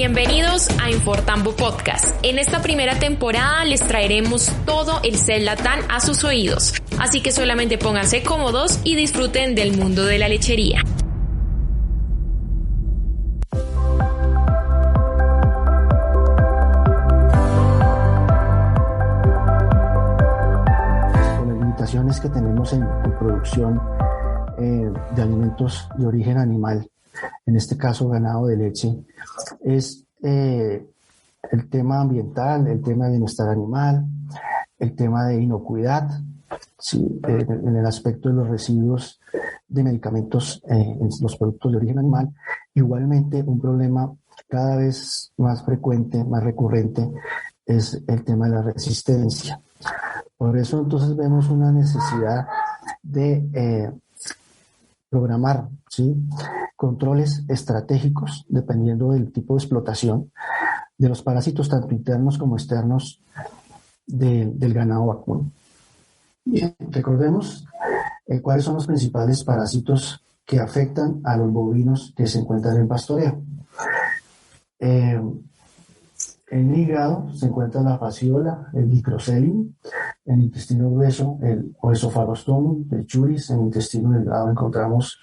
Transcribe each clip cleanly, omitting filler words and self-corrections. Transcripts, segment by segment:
Bienvenidos a Infortambo Podcast. En esta primera temporada les traeremos todo el Celatán a sus oídos, así que solamente pónganse cómodos y disfruten del mundo de la lechería. Con las limitaciones que tenemos en producción de alimentos de origen animal, en este caso ganado de leche, es el tema ambiental, el tema de bienestar animal, el tema de inocuidad, ¿sí? En el aspecto de los residuos de medicamentos en los productos de origen animal. Igualmente, un problema cada vez más frecuente, más recurrente, es el tema de la resistencia. Por eso entonces vemos una necesidad de programar, ¿sí?, controles estratégicos dependiendo del tipo de explotación de los parásitos tanto internos como externos del ganado vacuno. Bien, recordemos cuáles son los principales parásitos que afectan a los bovinos que se encuentran en pastoreo. En el hígado se encuentra la fasciola, el dicrocelium. En el intestino grueso, el Oesophagostomum, el churis. En el intestino delgado encontramos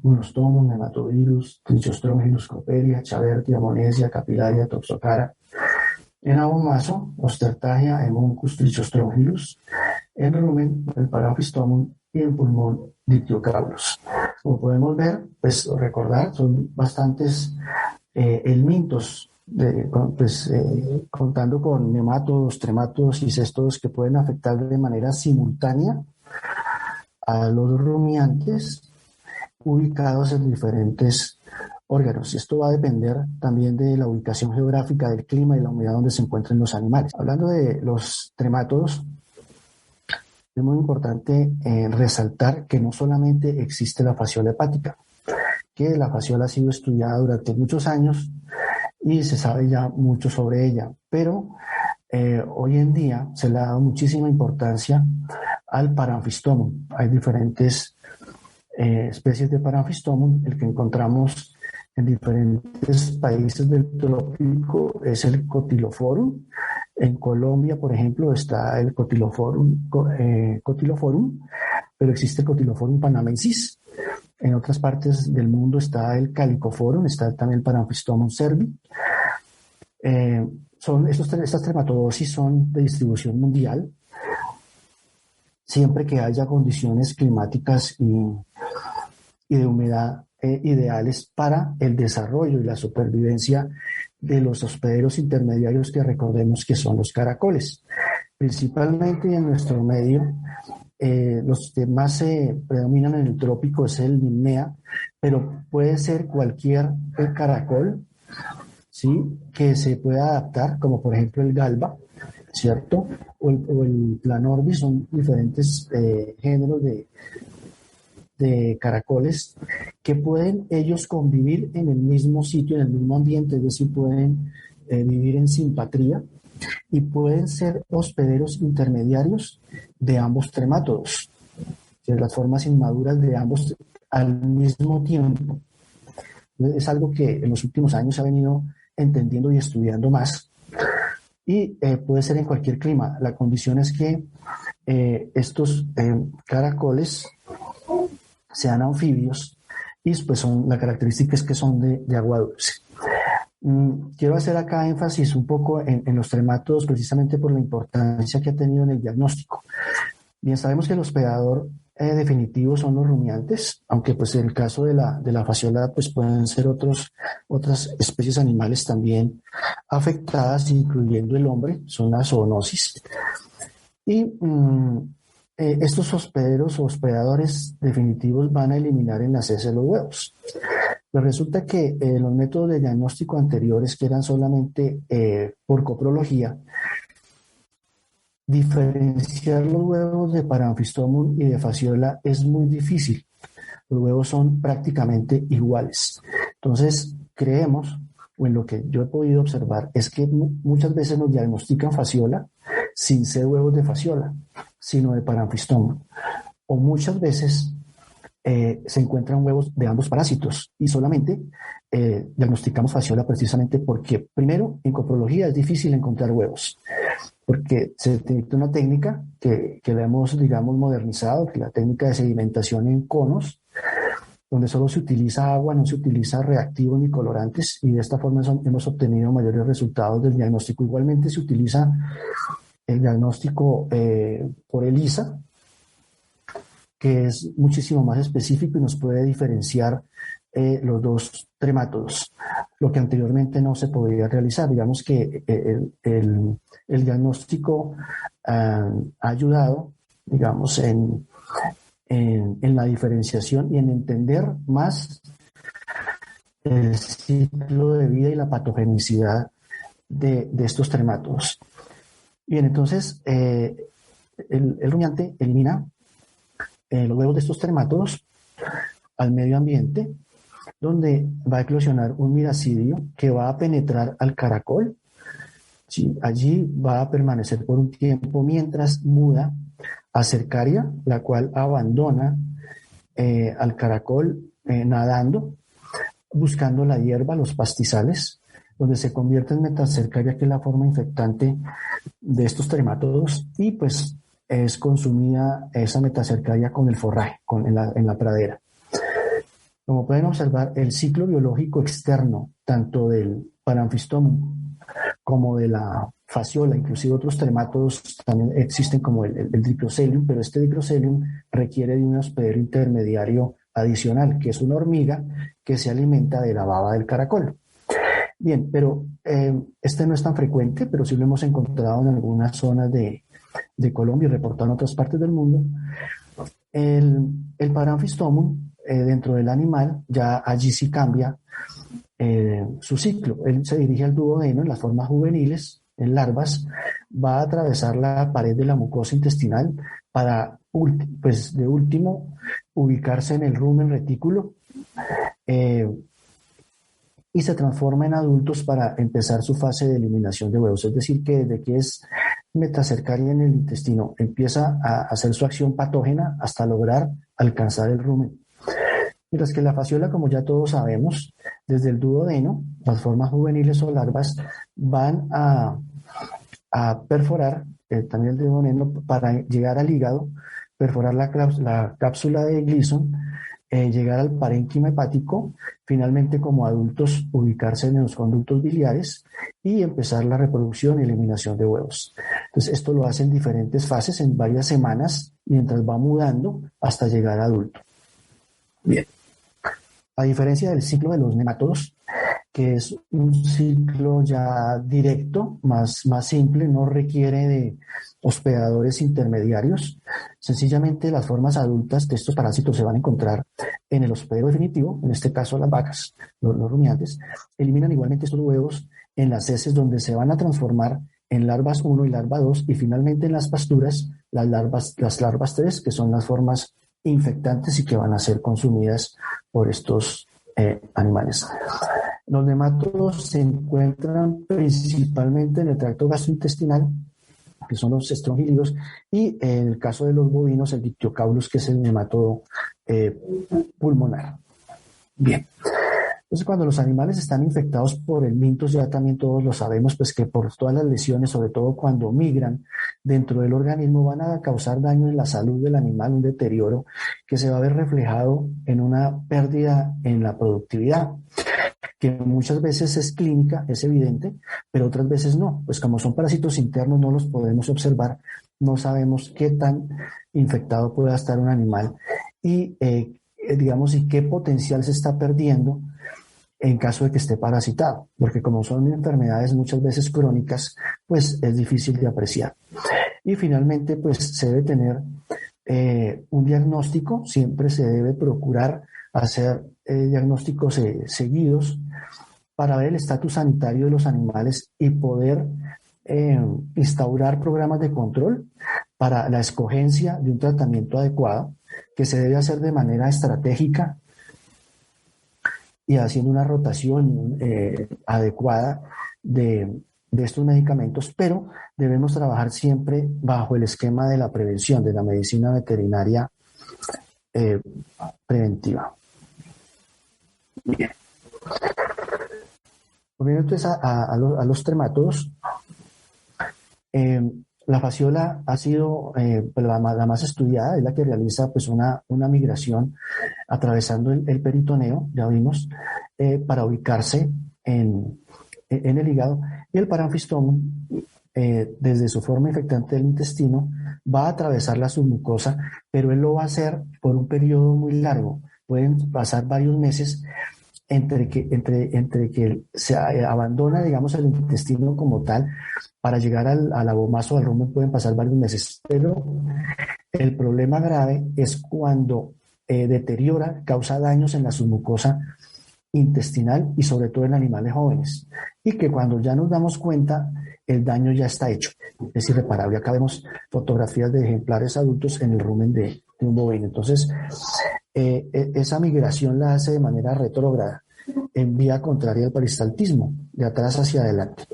Monostomum, Nematovirus, Trichostrongylus coperia, Chavertia, Monesia, Capillaria, Toxocara. En abomaso, Ostertagia, Hemoncus, Trichostrongylus. En rumen, el Paramphistomum, y en pulmón, Dictyocaulus. Como podemos ver, pues recordar, son bastantes helmintos, contando con nemátodos, tremátodos y cestodos que pueden afectar de manera simultánea a los rumiantes ubicados en diferentes órganos. Esto va a depender también de la ubicación geográfica, del clima y la humedad donde se encuentren los animales. Hablando de los tremátodos, es muy importante resaltar que no solamente existe la fasciola hepática, que la fasciola ha sido estudiada durante muchos años y se sabe ya mucho sobre ella, pero hoy en día se le ha dado muchísima importancia al Paramphistomum. Hay diferentes especies de Paramphistomum. El que encontramos en diferentes países del trópico es el Cotyloforum. En Colombia, por ejemplo, está el Cotyloforum, pero existe el Cotyloforum panamensis. En otras partes del mundo está el Calicoforum, está también el Paramphistomum cervi. Estas trematodosis son de distribución mundial, siempre que haya condiciones climáticas y de humedad ideales para el desarrollo y la supervivencia de los hospederos intermediarios, que recordemos que son los caracoles. Principalmente en nuestro medio, los que más se predominan en el trópico es el Limnea, pero puede ser cualquier caracol, ¿sí?, que se pueda adaptar, como por ejemplo el galba, ¿cierto? O el Planorbis. Son diferentes géneros de caracoles que pueden ellos convivir en el mismo sitio, en el mismo ambiente, es decir, pueden vivir en simpatría y pueden ser hospederos intermediarios de ambos tremátodos, de las formas inmaduras de ambos al mismo tiempo. Es algo que en los últimos años se ha venido entendiendo y estudiando más, y puede ser en cualquier clima. La condición es que estos caracoles sean anfibios, y pues la característica es que son de agua dulce. Quiero hacer acá énfasis un poco en los tremátodos, precisamente por la importancia que ha tenido en el diagnóstico. Bien, sabemos que el hospedador definitivo son los rumiantes, aunque pues en el caso de la fasciola pues pueden ser otras especies animales también afectadas, incluyendo el hombre, son las zoonosis. Y estos hospederos o hospedadores definitivos van a eliminar en las heces los huevos. Pero resulta que los métodos de diagnóstico anteriores, que eran solamente por coprología, diferenciar los huevos de Paramphistomum y de fasciola es muy difícil. Los huevos son prácticamente iguales. Entonces, creemos, o en lo que yo he podido observar, es que muchas veces nos diagnostican fasciola sin ser huevos de fasciola, sino de Paramphistomum. O muchas veces se encuentran huevos de ambos parásitos y solamente diagnosticamos fasciola precisamente porque, primero, en coprología es difícil encontrar huevos, porque se utiliza una técnica que la hemos, digamos, modernizado, que es la técnica de sedimentación en conos, donde solo se utiliza agua, no se utiliza reactivos ni colorantes, y de esta forma hemos obtenido mayores resultados del diagnóstico. Igualmente se utiliza el diagnóstico por ELISA, que es muchísimo más específico y nos puede diferenciar los dos tremátodos, lo que anteriormente no se podía realizar. Digamos que el diagnóstico ha ayudado, digamos, en la diferenciación y en entender más el ciclo de vida y la patogenicidad de estos tremátodos. Bien, entonces el rumiante elimina los huevos de estos tremátodos al medio ambiente, donde va a eclosionar un miracidio que va a penetrar al caracol. Sí, allí va a permanecer por un tiempo mientras muda a cercaria, la cual abandona al caracol nadando, buscando la hierba, los pastizales, donde se convierte en metacercaria, que es la forma infectante de estos tremátodos, y pues es consumida esa metacercaria con el forraje, en la pradera. Como pueden observar, el ciclo biológico externo, tanto del Paramphistomum como de la fasciola, inclusive otros tremátodos también existen, como el Dicrocelium, pero este Dicrocelium requiere de un hospedero intermediario adicional, que es una hormiga que se alimenta de la baba del caracol. Bien, pero este no es tan frecuente, pero sí lo hemos encontrado en algunas zonas de Colombia y reportado en otras partes del mundo. El Paramphistomum dentro del animal, ya allí sí cambia su ciclo. Él se dirige al duodeno en las formas juveniles, en larvas, va a atravesar la pared de la mucosa intestinal para, pues de último, ubicarse en el rumen retículo y se transforma en adultos para empezar su fase de eliminación de huevos. Es decir, que desde que es metacercaria en el intestino empieza a hacer su acción patógena hasta lograr alcanzar el rumen. Mientras que la fasciola, como ya todos sabemos, desde el duodeno, las formas juveniles o larvas van a perforar también el duodeno para llegar al hígado, perforar la cápsula de Gleason, llegar al parénquima hepático, finalmente como adultos ubicarse en los conductos biliares y empezar la reproducción y eliminación de huevos. Entonces esto lo hace en diferentes fases, en varias semanas, mientras va mudando hasta llegar a adulto. Bien. A diferencia del ciclo de los nematodos, que es un ciclo ya directo, más simple, no requiere de hospedadores intermediarios. Sencillamente las formas adultas de estos parásitos se van a encontrar en el hospedero definitivo, en este caso las vacas, los rumiantes, eliminan igualmente estos huevos en las heces, donde se van a transformar en larvas 1 y larva 2, y finalmente en las pasturas las larvas 3, que son las formas infectantes y que van a ser consumidas por estos animales. Los nematodos se encuentran principalmente en el tracto gastrointestinal, que son los estrongilidos, y en el caso de los bovinos, el Dictyocaulus, que es el nematodo pulmonar. Bien. Entonces, cuando los animales están infectados por el mintos, ya también todos lo sabemos, pues que por todas las lesiones, sobre todo cuando migran dentro del organismo, van a causar daño en la salud del animal, un deterioro que se va a ver reflejado en una pérdida en la productividad, que muchas veces es clínica, es evidente, pero otras veces no. Pues como son parásitos internos, no los podemos observar, no sabemos qué tan infectado pueda estar un animal y, digamos, y qué potencial se está perdiendo en caso de que esté parasitado, porque como son enfermedades muchas veces crónicas, pues es difícil de apreciar. Y finalmente, pues se debe tener un diagnóstico, siempre se debe procurar hacer diagnósticos seguidos para ver el estatus sanitario de los animales y poder instaurar programas de control para la escogencia de un tratamiento adecuado, que se debe hacer de manera estratégica y haciendo una rotación adecuada de estos medicamentos, pero debemos trabajar siempre bajo el esquema de la prevención, de la medicina veterinaria eh, preventiva. Bien. Volviendo entonces a los tremátodos, la fasciola ha sido la más estudiada, es la que realiza pues una migración atravesando el peritoneo, ya vimos, para ubicarse en el hígado, y el Paramphystomum, desde su forma infectante del intestino, va a atravesar la submucosa, pero él lo va a hacer por un periodo muy largo. Pueden pasar varios meses entre que se abandona, digamos, el intestino como tal, para llegar al abomazo, al rumen, pueden pasar varios meses. Pero el problema grave es cuando deteriora, causa daños en la submucosa intestinal y sobre todo en animales jóvenes. Y que cuando ya nos damos cuenta, el daño ya está hecho, es irreparable. Acá vemos fotografías de ejemplares adultos en el rumen de un bovino. Entonces, esa migración la hace de manera retrógrada, en vía contraria al peristaltismo, de atrás hacia adelante.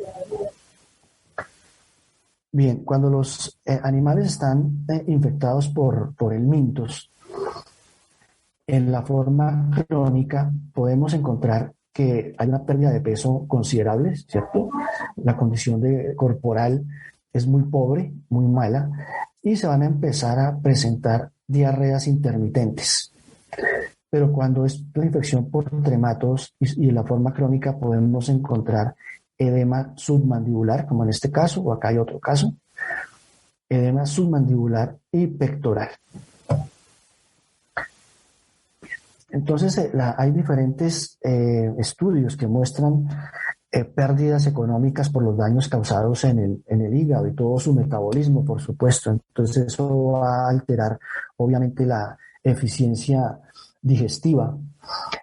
Bien, cuando los animales están infectados por helmintos, en la forma crónica podemos encontrar que hay una pérdida de peso considerable, ¿cierto? La condición corporal es muy pobre, muy mala, y se van a empezar a presentar diarreas intermitentes. Pero cuando es la infección por tremátodos y la forma crónica, podemos encontrar edema submandibular, como en este caso, o acá hay otro caso, edema submandibular y pectoral. Entonces, hay diferentes estudios que muestran pérdidas económicas por los daños causados en el hígado y todo su metabolismo, por supuesto. Entonces, eso va a alterar, obviamente, la eficiencia digestiva,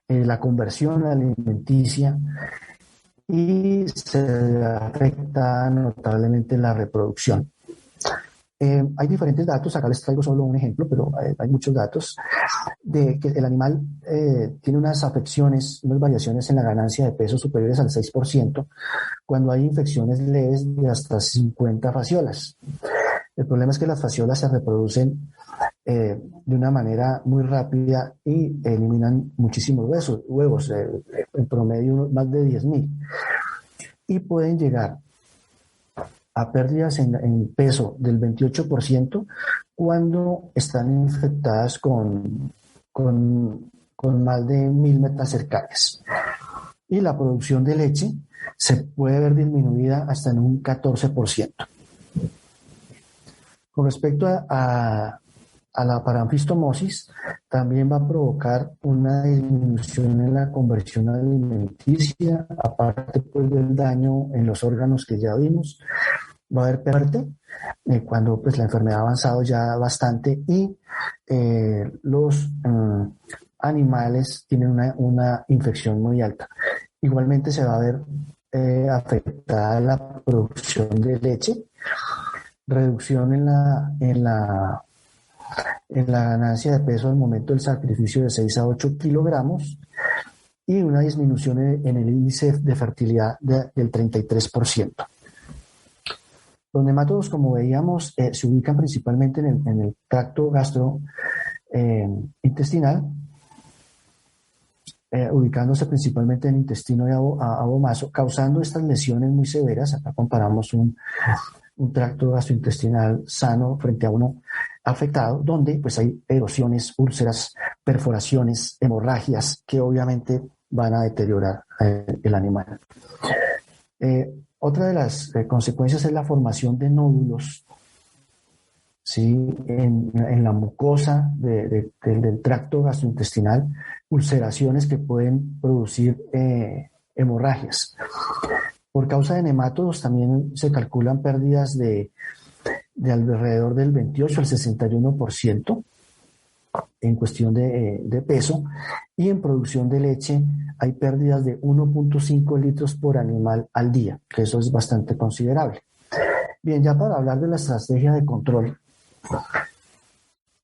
la conversión alimenticia, y se afecta notablemente la reproducción. Hay diferentes datos, acá les traigo solo un ejemplo, pero hay muchos datos de que el animal tiene unas afecciones, unas variaciones en la ganancia de peso superiores al 6% cuando hay infecciones leves de hasta 50 fasciolas. El problema es que las fasciolas se reproducen de una manera muy rápida y eliminan muchísimos huevos, en promedio más de 10.000, y pueden llegar a pérdidas en peso del 28% cuando están infectadas con más de 1.000 metacercarias. Y la producción de leche se puede ver disminuida hasta en un 14%. Con respecto a la paramfistomosis, también va a provocar una disminución en la conversión alimenticia, aparte pues del daño en los órganos que ya vimos. Va a haber pérdida cuando pues la enfermedad ha avanzado ya bastante y los animales tienen una infección muy alta. Igualmente se va a ver afectada la producción de leche, reducción en la ganancia de peso al momento del sacrificio de 6 a 8 kilogramos y una disminución en el índice de fertilidad del 33%. Los nemátodos, como veíamos, se ubican principalmente en el tracto gastrointestinal, ubicándose principalmente en el intestino y abomazo, causando estas lesiones muy severas. Acá comparamos un tracto gastrointestinal sano frente a uno afectado, donde pues hay erosiones, úlceras, perforaciones, hemorragias que obviamente van a deteriorar el animal. Otra de las consecuencias es la formación de nódulos, ¿sí? en la mucosa del tracto gastrointestinal, ulceraciones que pueden producir hemorragias. Por causa de nemátodos también se calculan pérdidas de alrededor del 28 al 61% en cuestión de peso, y en producción de leche hay pérdidas de 1.5 litros por animal al día, que eso es bastante considerable. Bien, ya para hablar de la estrategia de control,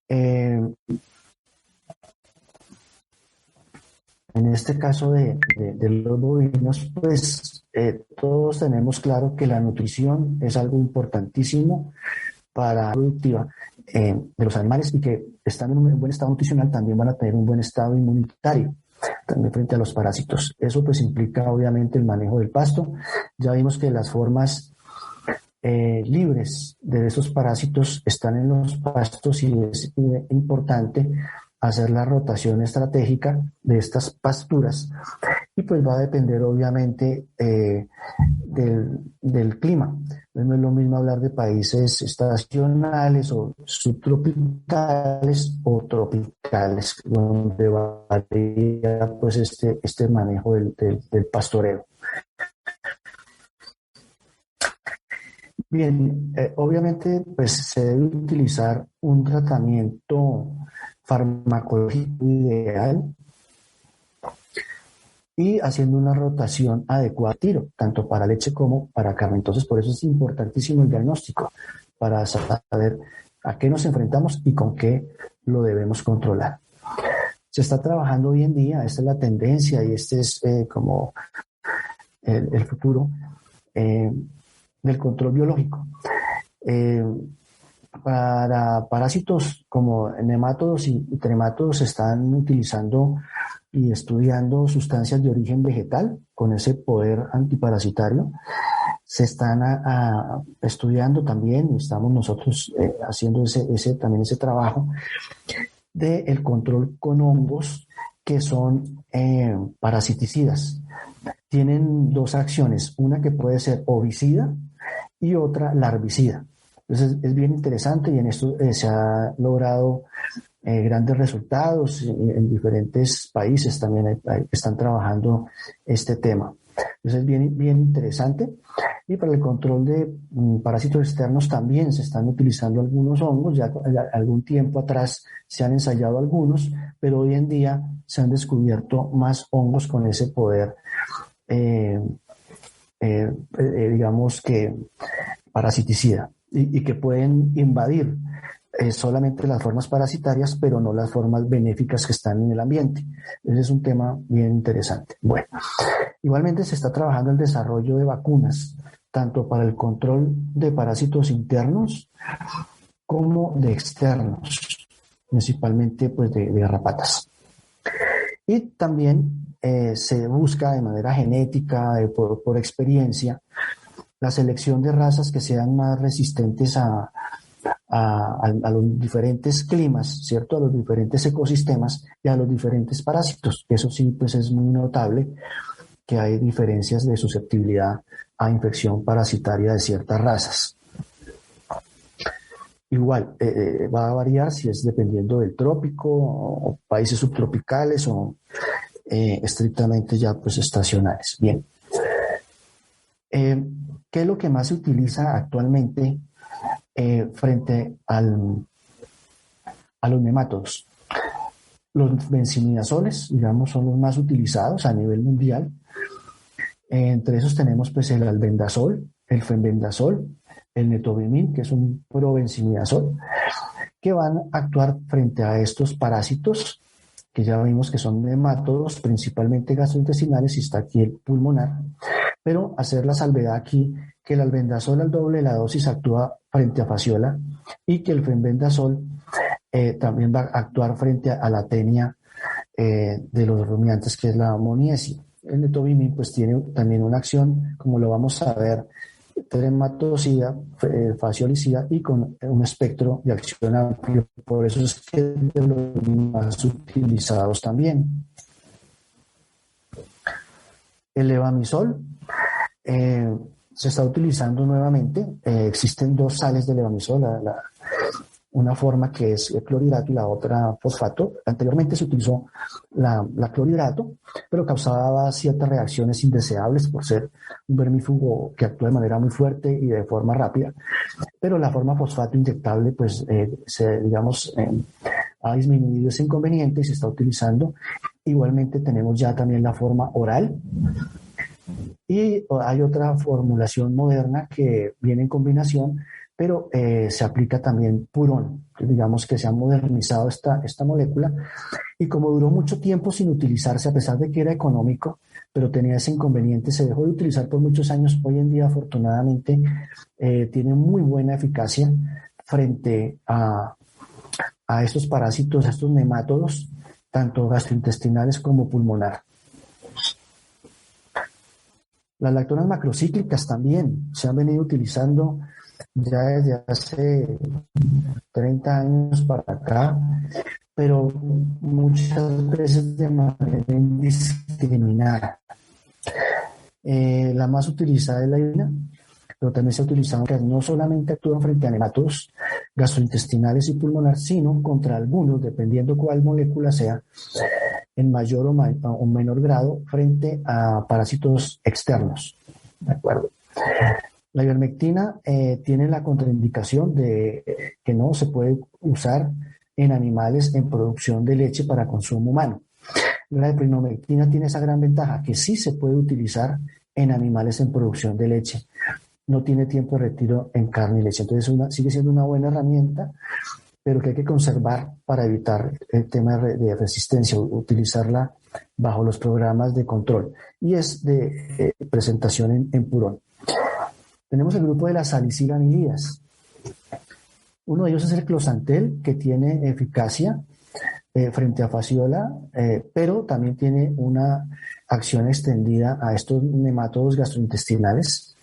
en este caso de los bovinos, pues todos tenemos claro que la nutrición es algo importantísimo para la productiva. de los animales y que están en un buen estado nutricional también van a tener un buen estado inmunitario también frente a los parásitos. Eso pues implica obviamente el manejo del pasto. Ya vimos que las formas libres de esos parásitos están en los pastos y es importante hacer la rotación estratégica de estas pasturas y pues va a depender obviamente del clima. No es lo mismo hablar de países estacionales o subtropicales o tropicales, donde varía pues este manejo del pastoreo. Bien, obviamente pues se debe utilizar un tratamiento farmacológico ideal y haciendo una rotación adecuada a tiro, tanto para leche como para carne. Entonces, por eso es importantísimo el diagnóstico, para saber a qué nos enfrentamos y con qué lo debemos controlar. Se está trabajando hoy en día, esta es la tendencia y este es como el futuro del control biológico. Para parásitos como nemátodos y tremátodos se están utilizando y estudiando sustancias de origen vegetal con ese poder antiparasitario. Se están estudiando también, estamos nosotros haciendo también ese trabajo del control con hongos que son parasiticidas. Tienen dos acciones, una que puede ser ovicida y otra larvicida. Entonces es bien interesante y en esto se ha logrado grandes resultados en diferentes países también están trabajando este tema. Entonces es bien interesante. Y para el control de parásitos externos también se están utilizando algunos hongos. Ya algún tiempo atrás se han ensayado algunos, pero hoy en día se han descubierto más hongos con ese poder, digamos que parasiticida y que pueden invadir solamente las formas parasitarias, pero no las formas benéficas que están en el ambiente. Ese es un tema bien interesante. Bueno, igualmente se está trabajando el desarrollo de vacunas, tanto para el control de parásitos internos como de externos, principalmente pues de garrapatas. Y también se busca de manera genética, por experiencia, la selección de razas que sean más resistentes a los diferentes climas, ¿cierto? A los diferentes ecosistemas y a los diferentes parásitos. Eso sí, pues es muy notable que hay diferencias de susceptibilidad a infección parasitaria de ciertas razas. Igual, va a variar si es dependiendo del trópico o países subtropicales o estrictamente ya pues estacionales. Bien. ¿Qué es lo que más se utiliza actualmente frente a los nemátodos? Los benzimidazoles, digamos, son los más utilizados a nivel mundial. Entre esos tenemos pues el albendazol, el fenbendazol, el netobimil, que es un provenzimidazol, que van a actuar frente a estos parásitos que ya vimos que son nemátodos, principalmente gastrointestinales, y está aquí el pulmonar. Pero hacer la salvedad aquí que el albendazol al doble de la dosis actúa frente a fasciola y que el fenbendazol también va a actuar frente a la tenia de los rumiantes, que es la amoniesia. El netobimil pues tiene también una acción, como lo vamos a ver, trematocida, fasciolicida y con un espectro de acción amplio. Por eso es que es de los más utilizados también. El levamisol se está utilizando nuevamente. Existen dos sales de levamisol, una forma que es el clorhidrato y la otra fosfato. Anteriormente se utilizó la clorhidrato, pero causaba ciertas reacciones indeseables por ser un vermífugo que actúa de manera muy fuerte y de forma rápida. Pero la forma fosfato inyectable, pues, ha disminuido ese inconveniente y se está utilizando. Igualmente tenemos ya también la forma oral. Y hay otra formulación moderna que viene en combinación, pero se aplica también purón. Digamos que se ha modernizado esta molécula y como duró mucho tiempo sin utilizarse, a pesar de que era económico, pero tenía ese inconveniente, se dejó de utilizar por muchos años. Hoy en día, afortunadamente, tiene muy buena eficacia frente a a estos parásitos, a estos nemátodos, tanto gastrointestinales como pulmonar. Las lactonas macrocíclicas también se han venido utilizando ya desde hace 30 años para acá, pero muchas veces de manera indiscriminada. La más utilizada es la inulina, pero también se ha utilizado que no solamente actúan frente a nemátodos gastrointestinales y pulmonar, sino contra algunos, dependiendo cuál molécula sea, en mayor o menor grado frente a parásitos externos. ¿De acuerdo? La ivermectina tiene la contraindicación de que no se puede usar en animales en producción de leche para consumo humano. La epinomectina tiene esa gran ventaja que sí se puede utilizar en animales en producción de leche. No tiene tiempo de retiro en carne y leche. Entonces sigue siendo una buena herramienta, pero que hay que conservar para evitar el tema de resistencia, utilizarla bajo los programas de control. Y es de presentación en purón. Tenemos el grupo de las salicilanilidas. Uno de ellos es el closantel, que tiene eficacia frente a fasciola, pero también tiene una acción extendida a estos nemátodos gastrointestinales.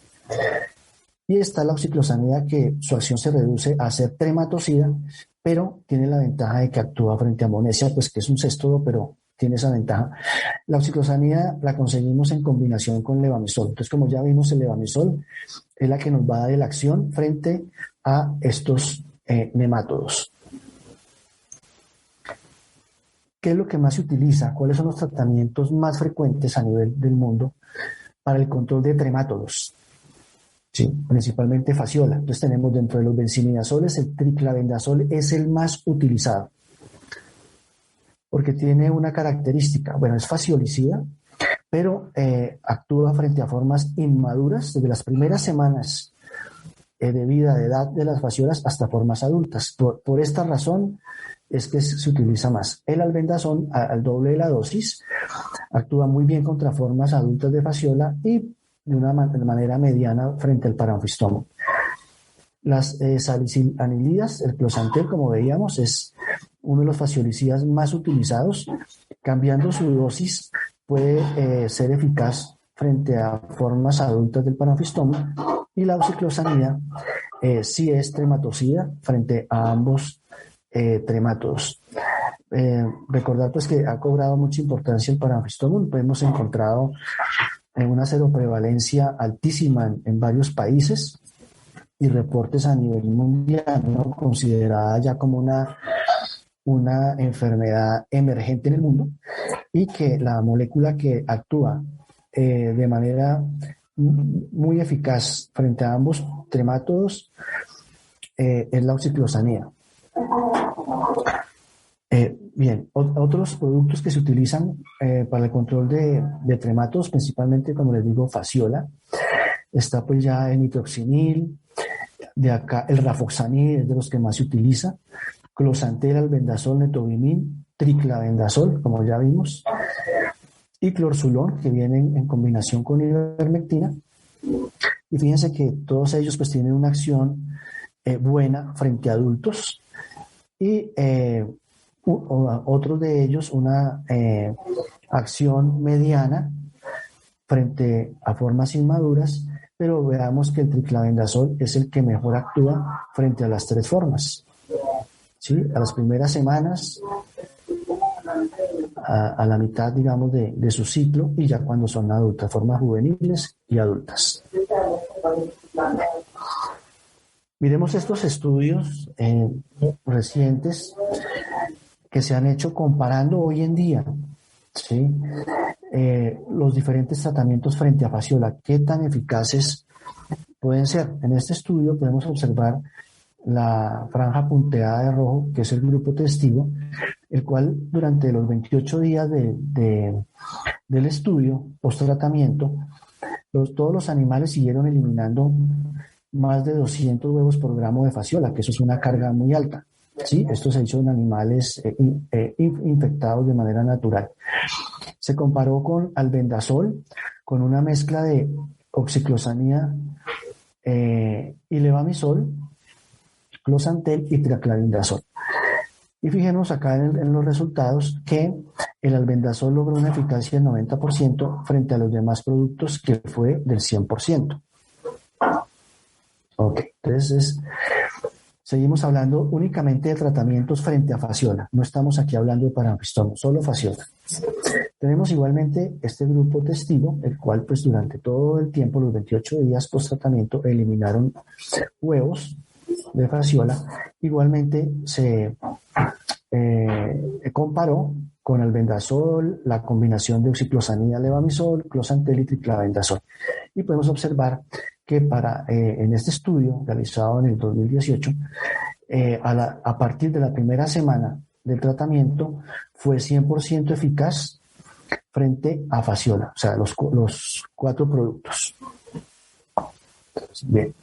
Y está la oxiclosanida, que su acción se reduce a ser trematocida, pero tiene la ventaja de que actúa frente a amonesia, pues que es un cestodo, pero tiene esa ventaja. La oxiclosanida la conseguimos en combinación con levamisol. Entonces, como ya vimos, el levamisol es la que nos va a dar la acción frente a estos nemátodos. ¿Qué es lo que más se utiliza? ¿Cuáles son los tratamientos más frecuentes a nivel del mundo para el control de tremátodos? Sí, principalmente fasciola. Entonces tenemos dentro de los benzimidazoles, el triclavendazol es el más utilizado porque tiene una característica, bueno, es fasciolicida, pero actúa frente a formas inmaduras desde las primeras semanas de vida, de edad de las fasciolas hasta formas adultas. Por esta razón es que se utiliza más. El albendazol, al doble de la dosis, actúa muy bien contra formas adultas de fasciola y de una manera mediana frente al paranfistomo. Las salicylanilidas, el closantel, como veíamos, es uno de los fasciolicidas más utilizados. Cambiando su dosis puede ser eficaz frente a formas adultas del paranfistomo, y la oxiclosanida sí es trematocida frente a ambos tremátodos. Recordar pues que ha cobrado mucha importancia el paranfistomo, pues hemos encontrado una seroprevalencia altísima en varios países y reportes a nivel mundial, ¿no? Considerada ya como una enfermedad emergente en el mundo, y que la molécula que actúa de manera muy eficaz frente a ambos tremátodos es la oxiclosanida. Bien, otros productos que se utilizan para el control de tremátodos, principalmente, como les digo, fasciola. Está pues ya el nitroxinil, de acá el rafoxanil es de los que más se utiliza, closantel, albendazol, netobimin, triclavendazol, como ya vimos, y clorzulón, que vienen en combinación con ivermectina. Y fíjense que todos ellos pues tienen una acción buena frente a adultos, y otros de ellos una acción mediana frente a formas inmaduras, pero veamos que el triclavendazol es el que mejor actúa frente a las tres formas, ¿sí? A las primeras semanas, a la mitad, digamos, de su ciclo, y ya cuando son adultas, formas juveniles y adultas. Miremos estos estudios recientes que se han hecho comparando hoy en día, ¿sí? Los diferentes tratamientos frente a fasciola, qué tan eficaces pueden ser. En este estudio podemos observar la franja punteada de rojo, que es el grupo testigo, el cual durante los 28 días del estudio post-tratamiento, todos los animales siguieron eliminando más de 200 huevos por gramo de fasciola, que eso es una carga muy alta. ¿Sí? Esto se hizo en animales infectados de manera natural. Se comparó con albendazol, con una mezcla de oxiclosanida y levamisol, closantel y triclavendazol. Y fijémonos acá en los resultados que el albendazol logró una eficacia del 90% frente a los demás productos, que fue del 100%. Ok, entonces seguimos hablando únicamente de tratamientos frente a fasciola. No estamos aquí hablando de paranfistomo, solo fasciola. Tenemos igualmente este grupo testigo, el cual pues durante todo el tiempo, los 28 días post tratamiento, eliminaron huevos de fasciola. Igualmente se comparó con albendazol, la combinación de oxiclosanida, levamisol, closantel y triclavendazol. Y podemos observar que en este estudio realizado en el 2018, a partir de la primera semana del tratamiento fue 100% eficaz frente a fasciola, o sea, los 4 productos. Bien.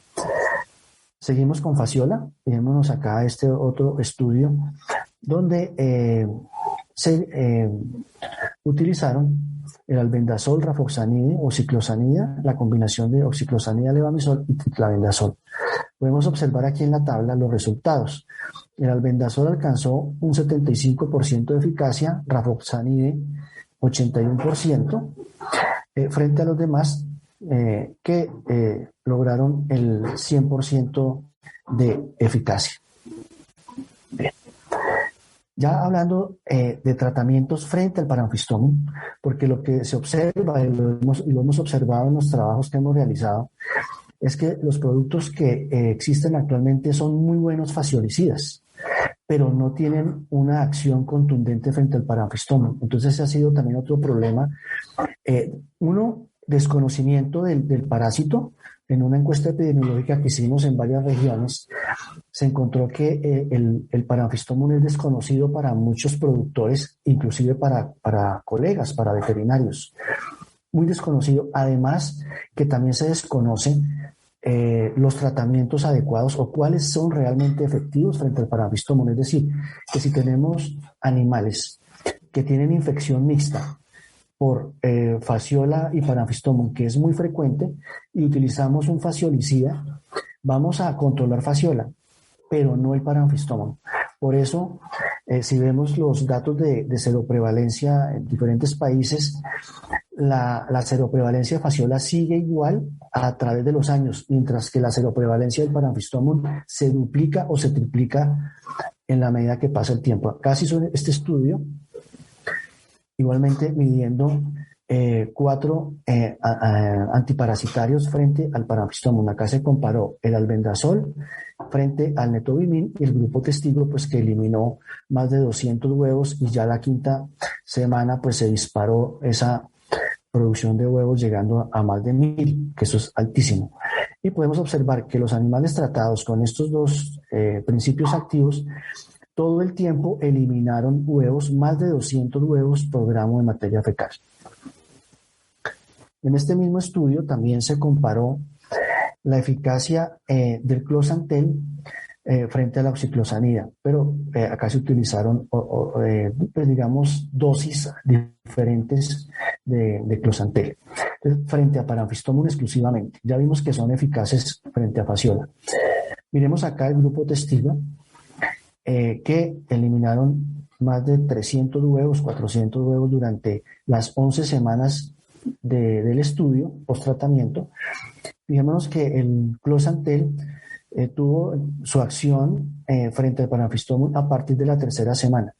Seguimos con fasciola. Fijémonos acá este otro estudio donde se utilizaron el albendazol, rafoxanide, oxiclosanida, la combinación de oxiclosanida, levamisol y triclavendazol. Podemos observar aquí en la tabla los resultados. El albendazol alcanzó un 75% de eficacia, rafoxanide 81%, frente a los demás que lograron el 100% de eficacia. Bien. Ya hablando de tratamientos frente al paranfistomo, porque lo que se observa y lo hemos observado en los trabajos que hemos realizado, es que los productos que existen actualmente son muy buenos fasciolicidas, pero no tienen una acción contundente frente al paranfistomo. Entonces ese ha sido también otro problema. Uno, desconocimiento del parásito. En una encuesta epidemiológica que hicimos en varias regiones, se encontró que el paranfistomo es desconocido para muchos productores, inclusive para colegas, para veterinarios. Muy desconocido. Además, que también se desconocen los tratamientos adecuados o cuáles son realmente efectivos frente al paranfistomo. Es decir, que si tenemos animales que tienen infección mixta por fasciola y paranfistomo, que es muy frecuente, y utilizamos un fasciolicida, vamos a controlar fasciola, pero no el paranfistomo. Por eso, si vemos los datos de seroprevalencia en diferentes países, la seroprevalencia de fasciola sigue igual a través de los años, mientras que la seroprevalencia del paranfistomo se duplica o se triplica en la medida que pasa el tiempo. Acá se hizo este estudio, igualmente midiendo 4 antiparasitarios frente al paranfistomo. Acá se comparó el albendazol frente al netobimil y el grupo testigo, pues que eliminó más de 200 huevos, y ya la 5ª semana pues se disparó esa producción de huevos llegando a más de 1000, que eso es altísimo. Y podemos observar que los animales tratados con estos 2 principios activos todo el tiempo eliminaron huevos, más de 200 huevos por gramo de materia fecal. En este mismo estudio también se comparó la eficacia del closantel frente a la oxiclosanida, pero acá se utilizaron, digamos, dosis diferentes de closantel. Entonces, frente a paranfistomo exclusivamente. Ya vimos que son eficaces frente a fasciola. Miremos acá el grupo testigo, que eliminaron más de 300 huevos, 400 huevos durante las 11 semanas del estudio post-tratamiento. Fijémonos que el closantel tuvo su acción frente al paranfistomo a partir de la 3ª semana.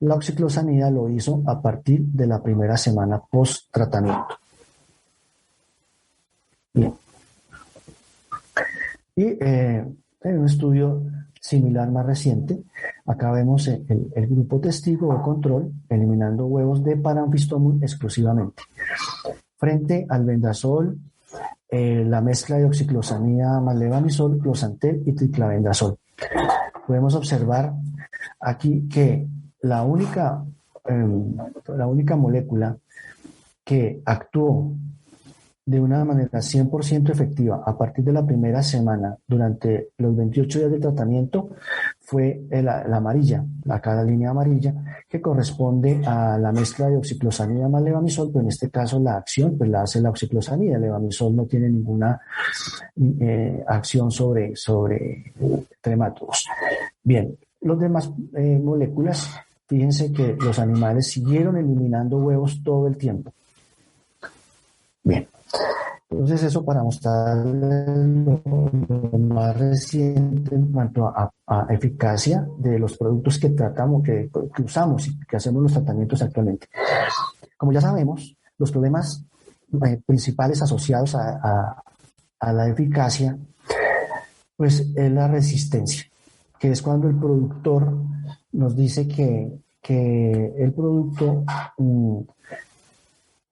La oxiclosanida lo hizo a partir de la 1ª semana post-tratamiento. Bien. Y en un estudio similar más reciente, acá vemos el grupo testigo o control eliminando huevos de paranfistomo exclusivamente. Frente al albendazol, la mezcla de oxiclosanida más levamisol, closantel y triclavendazol. Podemos observar aquí que la única molécula que actuó de una manera 100% efectiva a partir de la 1ª semana durante los 28 días de tratamiento fue la amarilla, cada línea amarilla, que corresponde a la mezcla de oxiclosanida más levamisol, pero en este caso la acción pues la hace la oxiclosanida. El levamisol no tiene ninguna acción sobre tremátodos. Bien, Los demás moléculas, fíjense que los animales siguieron eliminando huevos todo el tiempo. Bien, entonces eso para mostrar lo más reciente en cuanto a eficacia de los productos que tratamos, que usamos y que hacemos los tratamientos actualmente. Como ya sabemos, los problemas principales asociados a la eficacia, pues es la resistencia, que es cuando el productor nos dice que el producto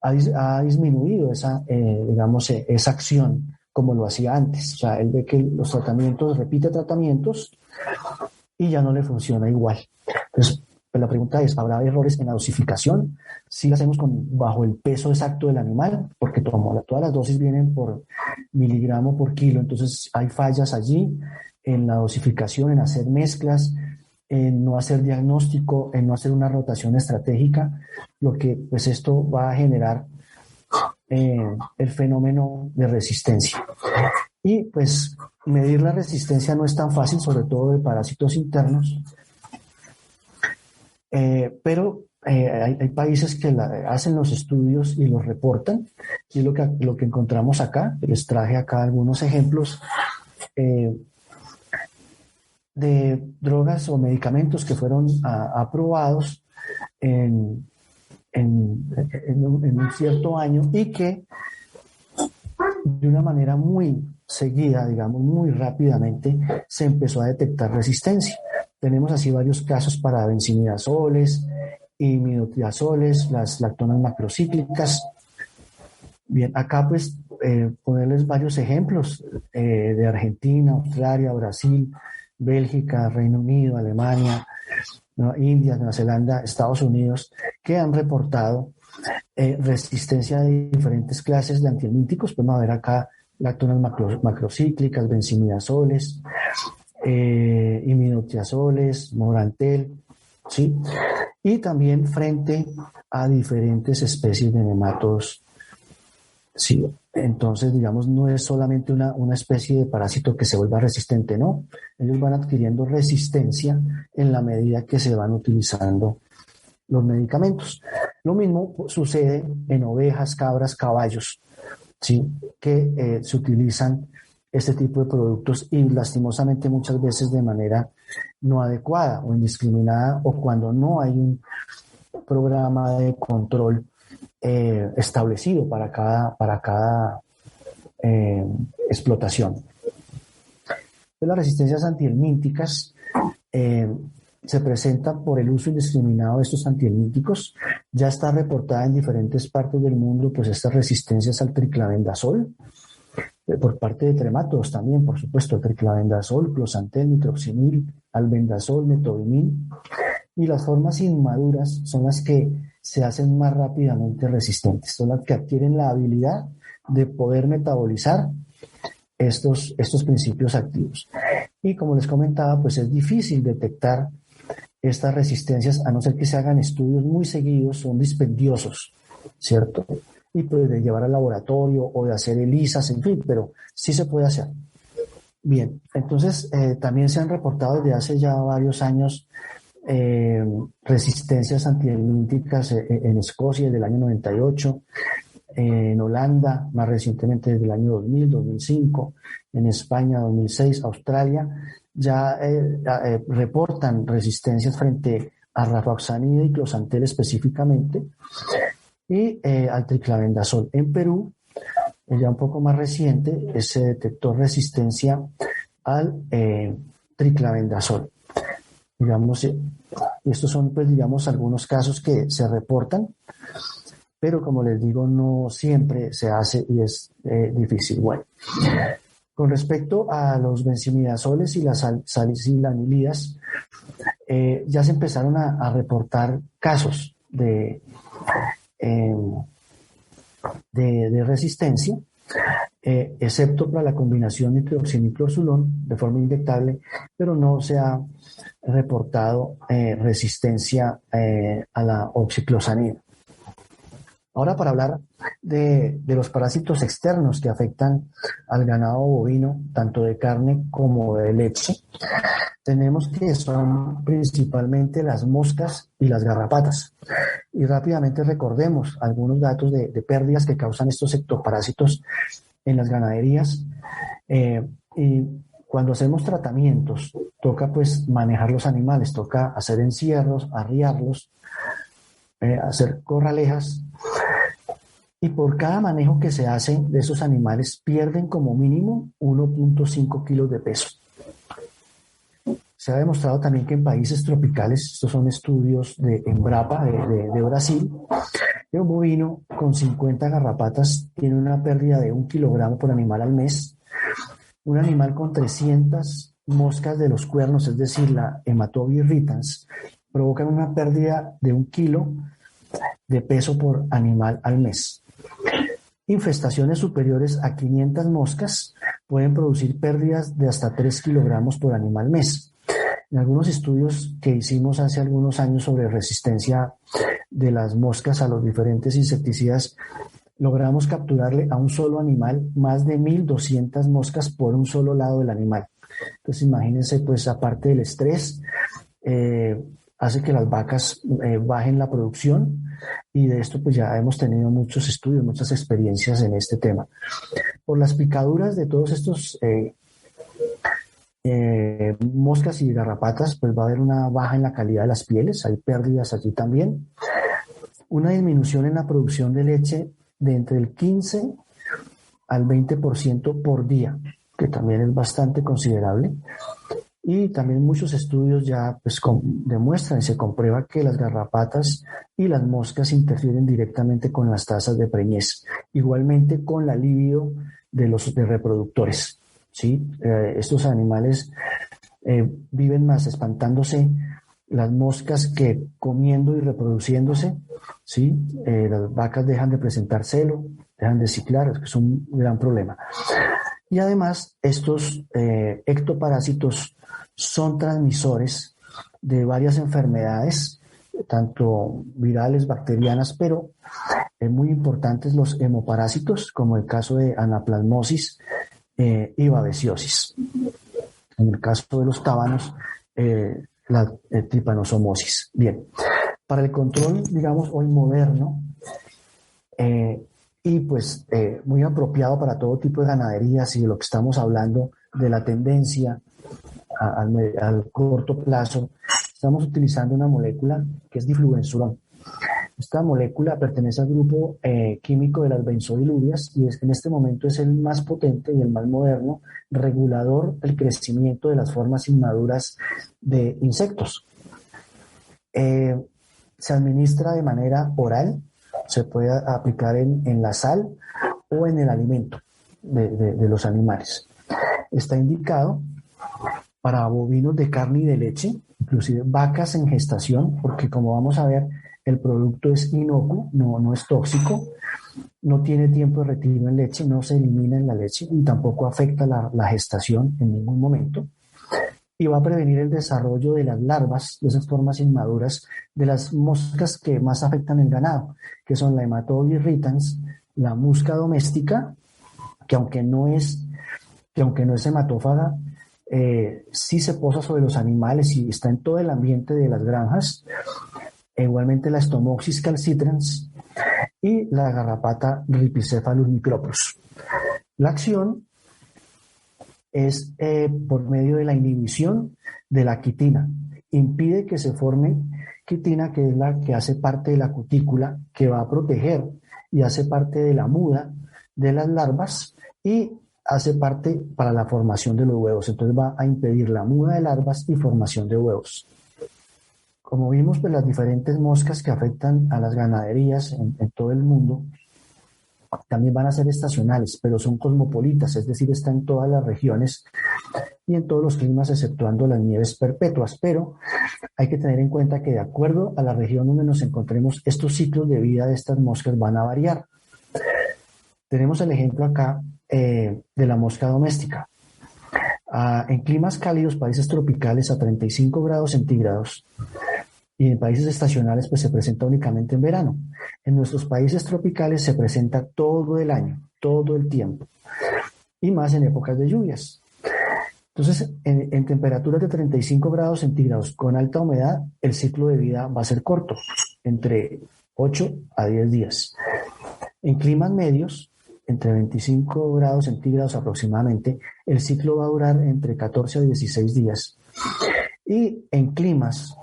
ha disminuido esa acción como lo hacía antes. O sea, él ve que los tratamientos, repite tratamientos y ya no le funciona igual. Entonces, pues la pregunta es, ¿habrá errores en la dosificación? Si lo hacemos bajo el peso exacto del animal, porque todas las dosis vienen por miligramo por kilo, entonces hay fallas allí en la dosificación, en hacer mezclas, en no hacer diagnóstico, en no hacer una rotación estratégica, lo que pues esto va a generar el fenómeno de resistencia. Y pues medir la resistencia no es tan fácil, sobre todo de parásitos internos, pero hay países que hacen los estudios y los reportan, y es lo que encontramos acá. Les traje acá algunos ejemplos de drogas o medicamentos que fueron aprobados en un cierto año y que de una manera muy seguida, digamos, muy rápidamente, se empezó a detectar resistencia. Tenemos así varios casos para benzimidazoles, imidazoles, las lactonas macrocíclicas. Bien, acá pues ponerles varios ejemplos de Argentina, Australia, Brasil, Bélgica, Reino Unido, Alemania, India, Nueva Zelanda, Estados Unidos, que han reportado resistencia de diferentes clases de antihelmínticos. Podemos ver acá lactonas macrocíclicas, benzimidazoles, imidazoles, morantel, ¿sí? Y también frente a diferentes especies de nematodos. Sí, entonces, digamos, no es solamente una especie de parásito que se vuelva resistente, no. Ellos van adquiriendo resistencia en la medida que se van utilizando los medicamentos. Lo mismo sucede en ovejas, cabras, caballos, ¿sí? Que se utilizan este tipo de productos y lastimosamente muchas veces de manera no adecuada o indiscriminada, o cuando no hay un programa de control establecido para cada explotación. Las resistencias antihelmínticas se presentan por el uso indiscriminado de estos antihelmínticos. Ya está reportada en diferentes partes del mundo, pues estas resistencias al triclavendazol, por parte de tremátodos también, por supuesto, triclavendazol, closantel, nitroxinil, albendazol, metodimil. Y las formas inmaduras son las que se hacen más rápidamente resistentes, son las que adquieren la habilidad de poder metabolizar estos principios activos. Y como les comentaba, pues es difícil detectar estas resistencias, a no ser que se hagan estudios muy seguidos, son dispendiosos, ¿cierto? Y pues de llevar al laboratorio o de hacer ELISAs, en fin, pero sí se puede hacer. Bien, entonces también se han reportado desde hace ya varios años resistencias antihelmínticas en Escocia desde el año 98, en Holanda más recientemente desde el año 2000, 2005, en España 2006, Australia ya reportan resistencias frente a rifaxiamida y closantel específicamente, y al triclavendazol. En Perú, ya un poco más reciente, se detectó resistencia al triclavendazol. Digamos, estos son, pues, digamos, algunos casos que se reportan, pero como les digo, no siempre se hace y es difícil. Bueno, con respecto a los benzimidazoles y las salicilanilidas, ya se empezaron a reportar casos de resistencia, excepto para la combinación nitroxinil-clorsulón de forma inyectable, pero no se ha reportado resistencia a la oxiclosanida. Ahora, para hablar de los parásitos externos que afectan al ganado bovino, tanto de carne como de leche, tenemos que son principalmente las moscas y las garrapatas. Y rápidamente recordemos algunos datos de pérdidas que causan estos ectoparásitos en las ganaderías. Y cuando hacemos tratamientos, toca pues manejar los animales, toca hacer encierros, arriarlos, hacer corralejas. Y por cada manejo que se hace de esos animales, pierden como mínimo 1.5 kilos de peso. Se ha demostrado también que en países tropicales, estos son estudios de Embrapa, de Brasil, que un bovino con 50 garrapatas tiene una pérdida de 1 kilogramo por animal al mes. Un animal con 300 moscas de los cuernos, es decir, la Hematobia irritans, provocan una pérdida de 1 kilo de peso por animal al mes. Infestaciones superiores a 500 moscas pueden producir pérdidas de hasta 3 kilogramos por animal al mes. En algunos estudios que hicimos hace algunos años sobre resistencia de las moscas a los diferentes insecticidas, logramos capturarle a un solo animal más de 1.200 moscas por un solo lado del animal. Entonces imagínense, pues aparte del estrés, hace que las vacas bajen la producción, y de esto pues ya hemos tenido muchos estudios, muchas experiencias en este tema. Por las picaduras de todos estos moscas y garrapatas, pues va a haber una baja en la calidad de las pieles, hay pérdidas allí también, una disminución en la producción de leche de entre el 15 al 20% por día, que también es bastante considerable. Y también muchos estudios ya pues demuestran y se comprueba que las garrapatas y las moscas interfieren directamente con las tasas de preñez, igualmente con la libido de los reproductores. ¿Sí? Estos animales viven más espantándose las moscas que comiendo y reproduciéndose. ¿Sí? Las vacas dejan de presentar celo, dejan de ciclar, es un gran problema. Y además estos ectoparásitos son transmisores de varias enfermedades, tanto virales, bacterianas, pero muy importantes los hemoparásitos, como el caso de anaplasmosis y babesiosis. En el caso de los tábanos, la tripanosomosis. Bien, para el control, digamos, hoy moderno, y pues muy apropiado para todo tipo de ganaderías, y de lo que estamos hablando de la tendencia al corto plazo, estamos utilizando una molécula que es difluensurón. Esta molécula pertenece al grupo químico de las benzodiluvias y en este momento es el más potente y el más moderno regulador del crecimiento de las formas inmaduras de insectos. Se administra de manera oral, se puede aplicar en la sal o en el alimento de los animales. Está indicado para bovinos de carne y de leche, inclusive vacas en gestación, porque como vamos a ver, el producto es inocuo, no es tóxico, no tiene tiempo de retiro en leche, no se elimina en la leche y tampoco afecta la gestación en ningún momento. Y va a prevenir el desarrollo de las larvas, de esas formas inmaduras, de las moscas que más afectan el ganado, que son la Hematobia irritans, la musca doméstica, que aunque no es hematófaga, sí se posa sobre los animales y está en todo el ambiente de las granjas. Igualmente la Stomopsis calcitrans y la garrapata Rhipicephalus micropus. La acción es por medio de la inhibición de la quitina. Impide que se forme quitina, que es la que hace parte de la cutícula, que va a proteger y hace parte de la muda de las larvas y hace parte para la formación de los huevos. Entonces va a impedir la muda de larvas y formación de huevos. Como vimos, pues las diferentes moscas que afectan a las ganaderías en todo el mundo también van a ser estacionales, pero son cosmopolitas, es decir, están en todas las regiones y en todos los climas, exceptuando las nieves perpetuas. Pero hay que tener en cuenta que de acuerdo a la región donde nos encontremos, estos ciclos de vida de estas moscas van a variar. Tenemos el ejemplo acá de la mosca doméstica. En climas cálidos, países tropicales a 35 grados centígrados, y en países estacionales pues se presenta únicamente en verano. En nuestros países tropicales se presenta todo el año, todo el tiempo, y más en épocas de lluvias. Entonces, en temperaturas de 35 grados centígrados con alta humedad, el ciclo de vida va a ser corto, entre 8 a 10 días. En climas medios, entre 25 grados centígrados aproximadamente, el ciclo va a durar entre 14 a 16 días. Y en climas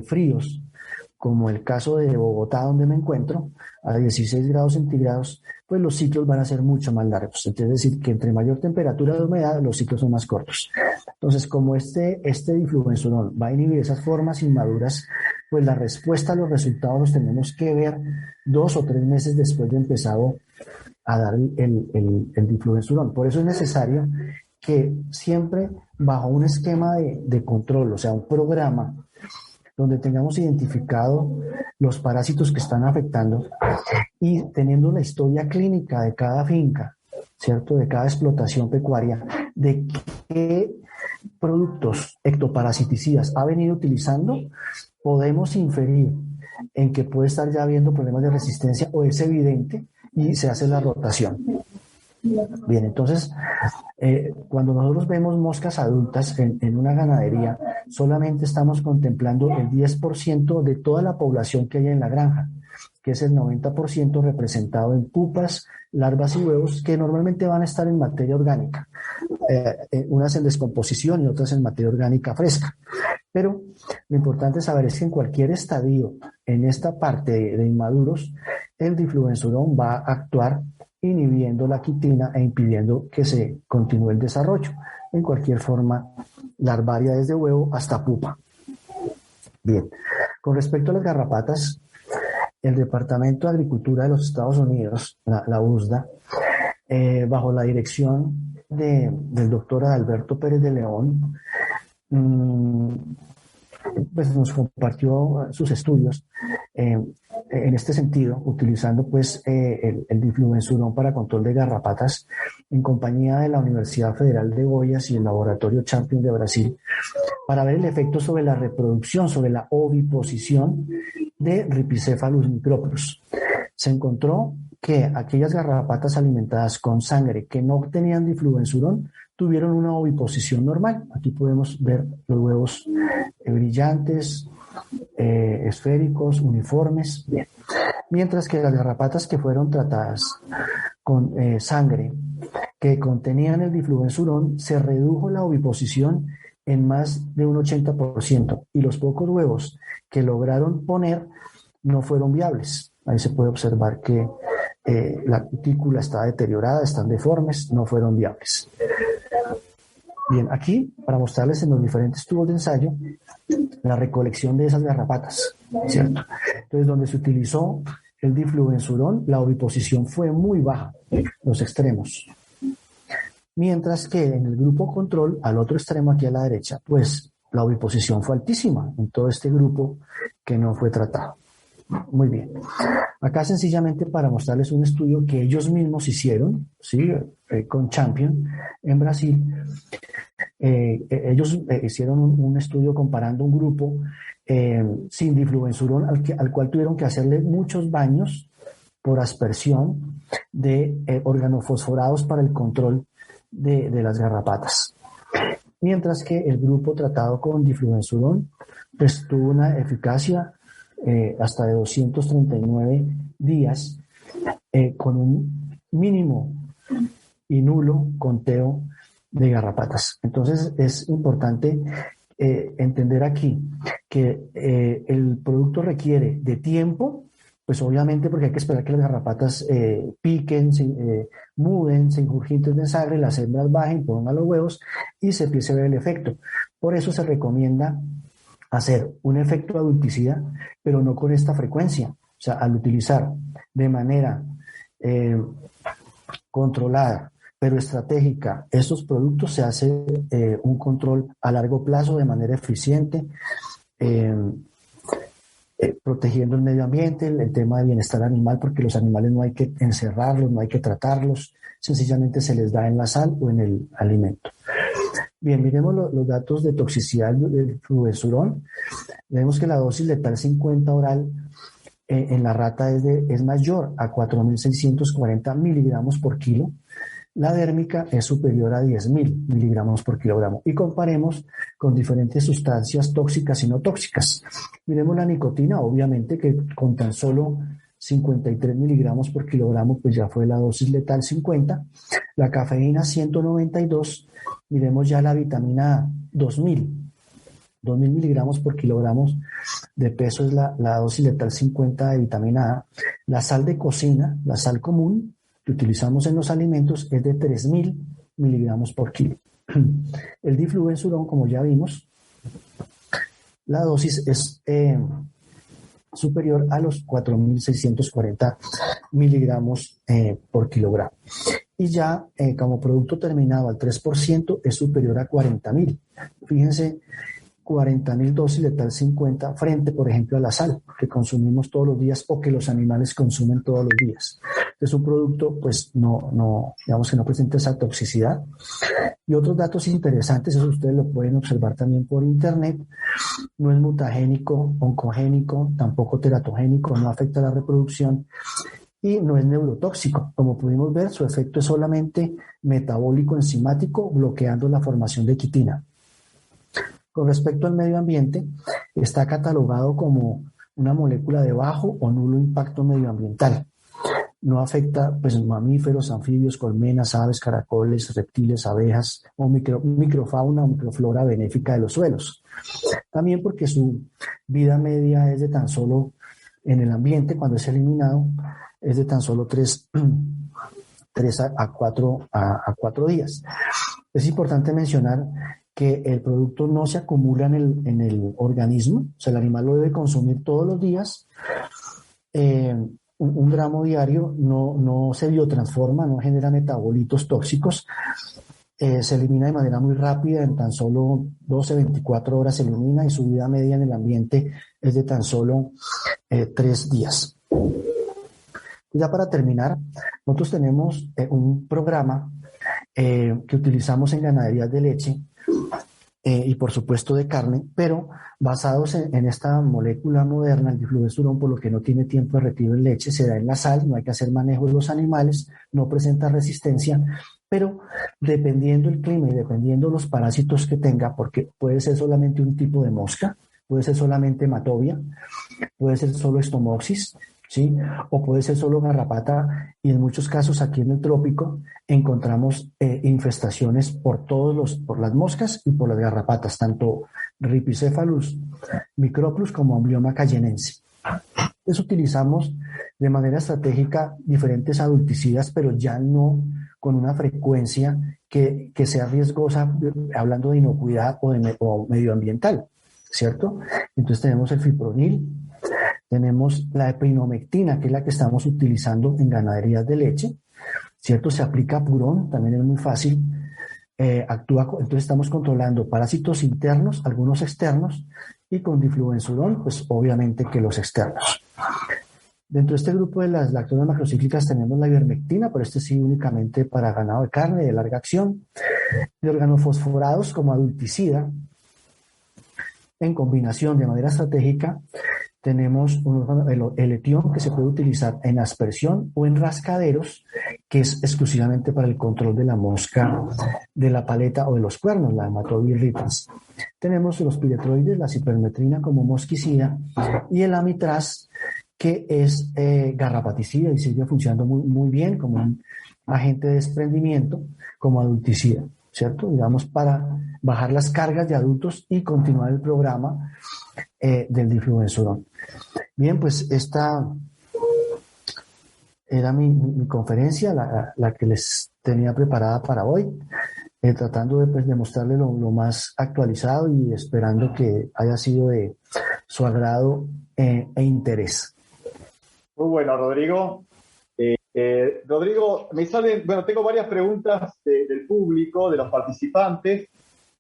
fríos, como el caso de Bogotá, donde me encuentro, a 16 grados centígrados, pues los ciclos van a ser mucho más largos. Es decir, que entre mayor temperatura de humedad, los ciclos son más cortos. Entonces, como este difluensurón va a inhibir esas formas inmaduras, pues la respuesta a los resultados los tenemos que ver 2 o 3 meses después de empezado a dar el difluensurón. Por eso es necesario que siempre bajo un esquema de control, o sea, un programa donde tengamos identificado los parásitos que están afectando y teniendo la historia clínica de cada finca, ¿cierto? De cada explotación pecuaria, de qué productos ectoparasiticidas ha venido utilizando, podemos inferir en que puede estar ya habiendo problemas de resistencia o es evidente y se hace la rotación. Bien, entonces, cuando nosotros vemos moscas adultas en una ganadería, solamente estamos contemplando el 10% de toda la población que hay en la granja, que es el 90% representado en pupas, larvas y huevos, que normalmente van a estar en materia orgánica, unas en descomposición y otras en materia orgánica fresca. Pero lo importante saber es que en cualquier estadio, en esta parte de inmaduros, el difluensurón va a actuar inhibiendo la quitina e impidiendo que se continúe el desarrollo en cualquier forma larvaria, desde huevo hasta pupa. Bien, con respecto a las garrapatas, el Departamento de Agricultura de los Estados Unidos, la USDA, bajo la dirección del doctor Adalberto Pérez de León, pues nos compartió sus estudios en este sentido, utilizando pues el difluensurón para control de garrapatas en compañía de la Universidad Federal de Goiás y el Laboratorio Champion de Brasil, para ver el efecto sobre la reproducción, sobre la oviposición de Rhipicephalus microplus. Se encontró que aquellas garrapatas alimentadas con sangre que no tenían difluensurón tuvieron una oviposición normal. Aquí podemos ver los huevos brillantes, esféricos, uniformes. Bien. Mientras que las garrapatas que fueron tratadas con sangre que contenían el difluensurón, se redujo la oviposición en más de un 80%, y los pocos huevos que lograron poner no fueron viables. Ahí se puede observar que la cutícula está deteriorada, están deformes, no fueron viables. Bien, aquí para mostrarles en los diferentes tubos de ensayo la recolección de esas garrapatas, ¿cierto? Entonces, donde se utilizó el difluensurón, la oviposición fue muy baja, los extremos. Mientras que en el grupo control, al otro extremo aquí a la derecha, pues la oviposición fue altísima en todo este grupo que no fue tratado. Muy bien. Acá sencillamente para mostrarles un estudio que ellos mismos hicieron, ¿sí? Con Champion en Brasil. Ellos hicieron un estudio comparando un grupo sin difluensurón al cual tuvieron que hacerle muchos baños por aspersión de organofosforados para el control de las garrapatas. Mientras que el grupo tratado con difluensurón pues tuvo una eficacia hasta de 239 días con un mínimo y nulo conteo de garrapatas. Entonces es importante entender aquí que el producto requiere de tiempo, pues obviamente porque hay que esperar que las garrapatas piquen, muden, se ingurgiten de sangre, las hembras bajen, pongan los huevos y se empiece a ver el efecto. Por eso se recomienda hacer un efecto adulticida, pero no con esta frecuencia. O sea, al utilizar de manera controlada, pero estratégica, estos productos, se hace un control a largo plazo de manera eficiente, protegiendo el medio ambiente, el tema de bienestar animal, porque los animales no hay que encerrarlos, no hay que tratarlos, sencillamente se les da en la sal o en el alimento. Bien, miremos los datos de toxicidad del fluvensurón. Vemos que la dosis letal 50 oral en la rata es mayor a 4.640 miligramos por kilo, La dérmica es superior a 10.000 miligramos por kilogramo. Y comparemos con diferentes sustancias tóxicas y no tóxicas. Miremos la nicotina, obviamente que con tan solo 53 miligramos por kilogramo, pues ya fue la dosis letal 50. La cafeína 192. Miremos ya la vitamina A, 2.000 miligramos por kilogramos de peso es la dosis letal 50 de vitamina A. La sal de cocina, la sal común que utilizamos en los alimentos, es de 3.000 miligramos por kilo. El difluensurón, como ya vimos, la dosis es superior a los 4.640 miligramos por kilogramo. Y ya como producto terminado al 3% es superior a 40.000. Fíjense, 40.000 dosis letal 50 frente, por ejemplo, a la sal que consumimos todos los días o que los animales consumen todos los días. Es un producto, pues, digamos que no presenta esa toxicidad. Y otros datos interesantes, eso ustedes lo pueden observar también por internet. No es mutagénico, oncogénico, tampoco teratogénico, no afecta a la reproducción y no es neurotóxico. Como pudimos ver, su efecto es solamente metabólico enzimático, bloqueando la formación de quitina. Con respecto al medio ambiente, está catalogado como una molécula de bajo o nulo impacto medioambiental. No afecta, pues, mamíferos, anfibios, colmenas, aves, caracoles, reptiles, abejas o microfauna o microflora benéfica de los suelos. También porque su vida media es de tan solo, en el ambiente, cuando es eliminado, es de tan solo 3 a 4 días. Es importante mencionar que el producto no se acumula en el organismo, o sea, el animal lo debe consumir todos los días. Un gramo diario no se biotransforma, no genera metabolitos tóxicos, se elimina de manera muy rápida, en tan solo 12-24 horas se elimina y su vida media en el ambiente es de tan solo 3 días. Ya para terminar, nosotros tenemos un programa que utilizamos en ganaderías de leche y por supuesto de carne, pero basados en esta molécula moderna, el difluvensurón, por lo que no tiene tiempo de retiro en leche, se da en la sal, no hay que hacer manejo de los animales, no presenta resistencia, pero dependiendo el clima y dependiendo los parásitos que tenga, porque puede ser solamente un tipo de mosca, puede ser solamente hematobia, puede ser solo estomoxis, ¿sí? O puede ser solo garrapata, y en muchos casos aquí en el trópico encontramos infestaciones por las moscas y por las garrapatas, tanto Rhipicephalus microplus como Amblyomma cayennense. Entonces utilizamos de manera estratégica diferentes adulticidas, pero ya no con una frecuencia que sea riesgosa, hablando de inocuidad o medioambiental, ¿cierto? Entonces tenemos el fipronil, tenemos la epinomectina, que es la que estamos utilizando en ganaderías de leche, ¿cierto? Se aplica purón, también es muy fácil, entonces estamos controlando parásitos internos, algunos externos, y con difluvensurón, pues obviamente que los externos. Dentro de este grupo de las lactonas macrocíclicas tenemos la ivermectina, pero este sí únicamente para ganado de carne de larga acción, de organofosforados como adulticida. En combinación de manera estratégica tenemos el etión, que se puede utilizar en aspersión o en rascaderos, que es exclusivamente para el control de la mosca de la paleta o de los cuernos, la Haematobia irritans. Tenemos los piretroides, la cipermetrina como mosquicida, y el amitraz, que es garrapaticida y sigue funcionando muy, muy bien como un agente de desprendimiento, como adulticida, ¿cierto? Digamos, para bajar las cargas de adultos y continuar el programa del difluvensurón. Bien, pues esta era mi conferencia, la que les tenía preparada para hoy, tratando de mostrarles lo más actualizado y esperando que haya sido de su agrado e interés. Muy bueno, Rodrigo. Rodrigo, tengo varias preguntas del público, de los participantes.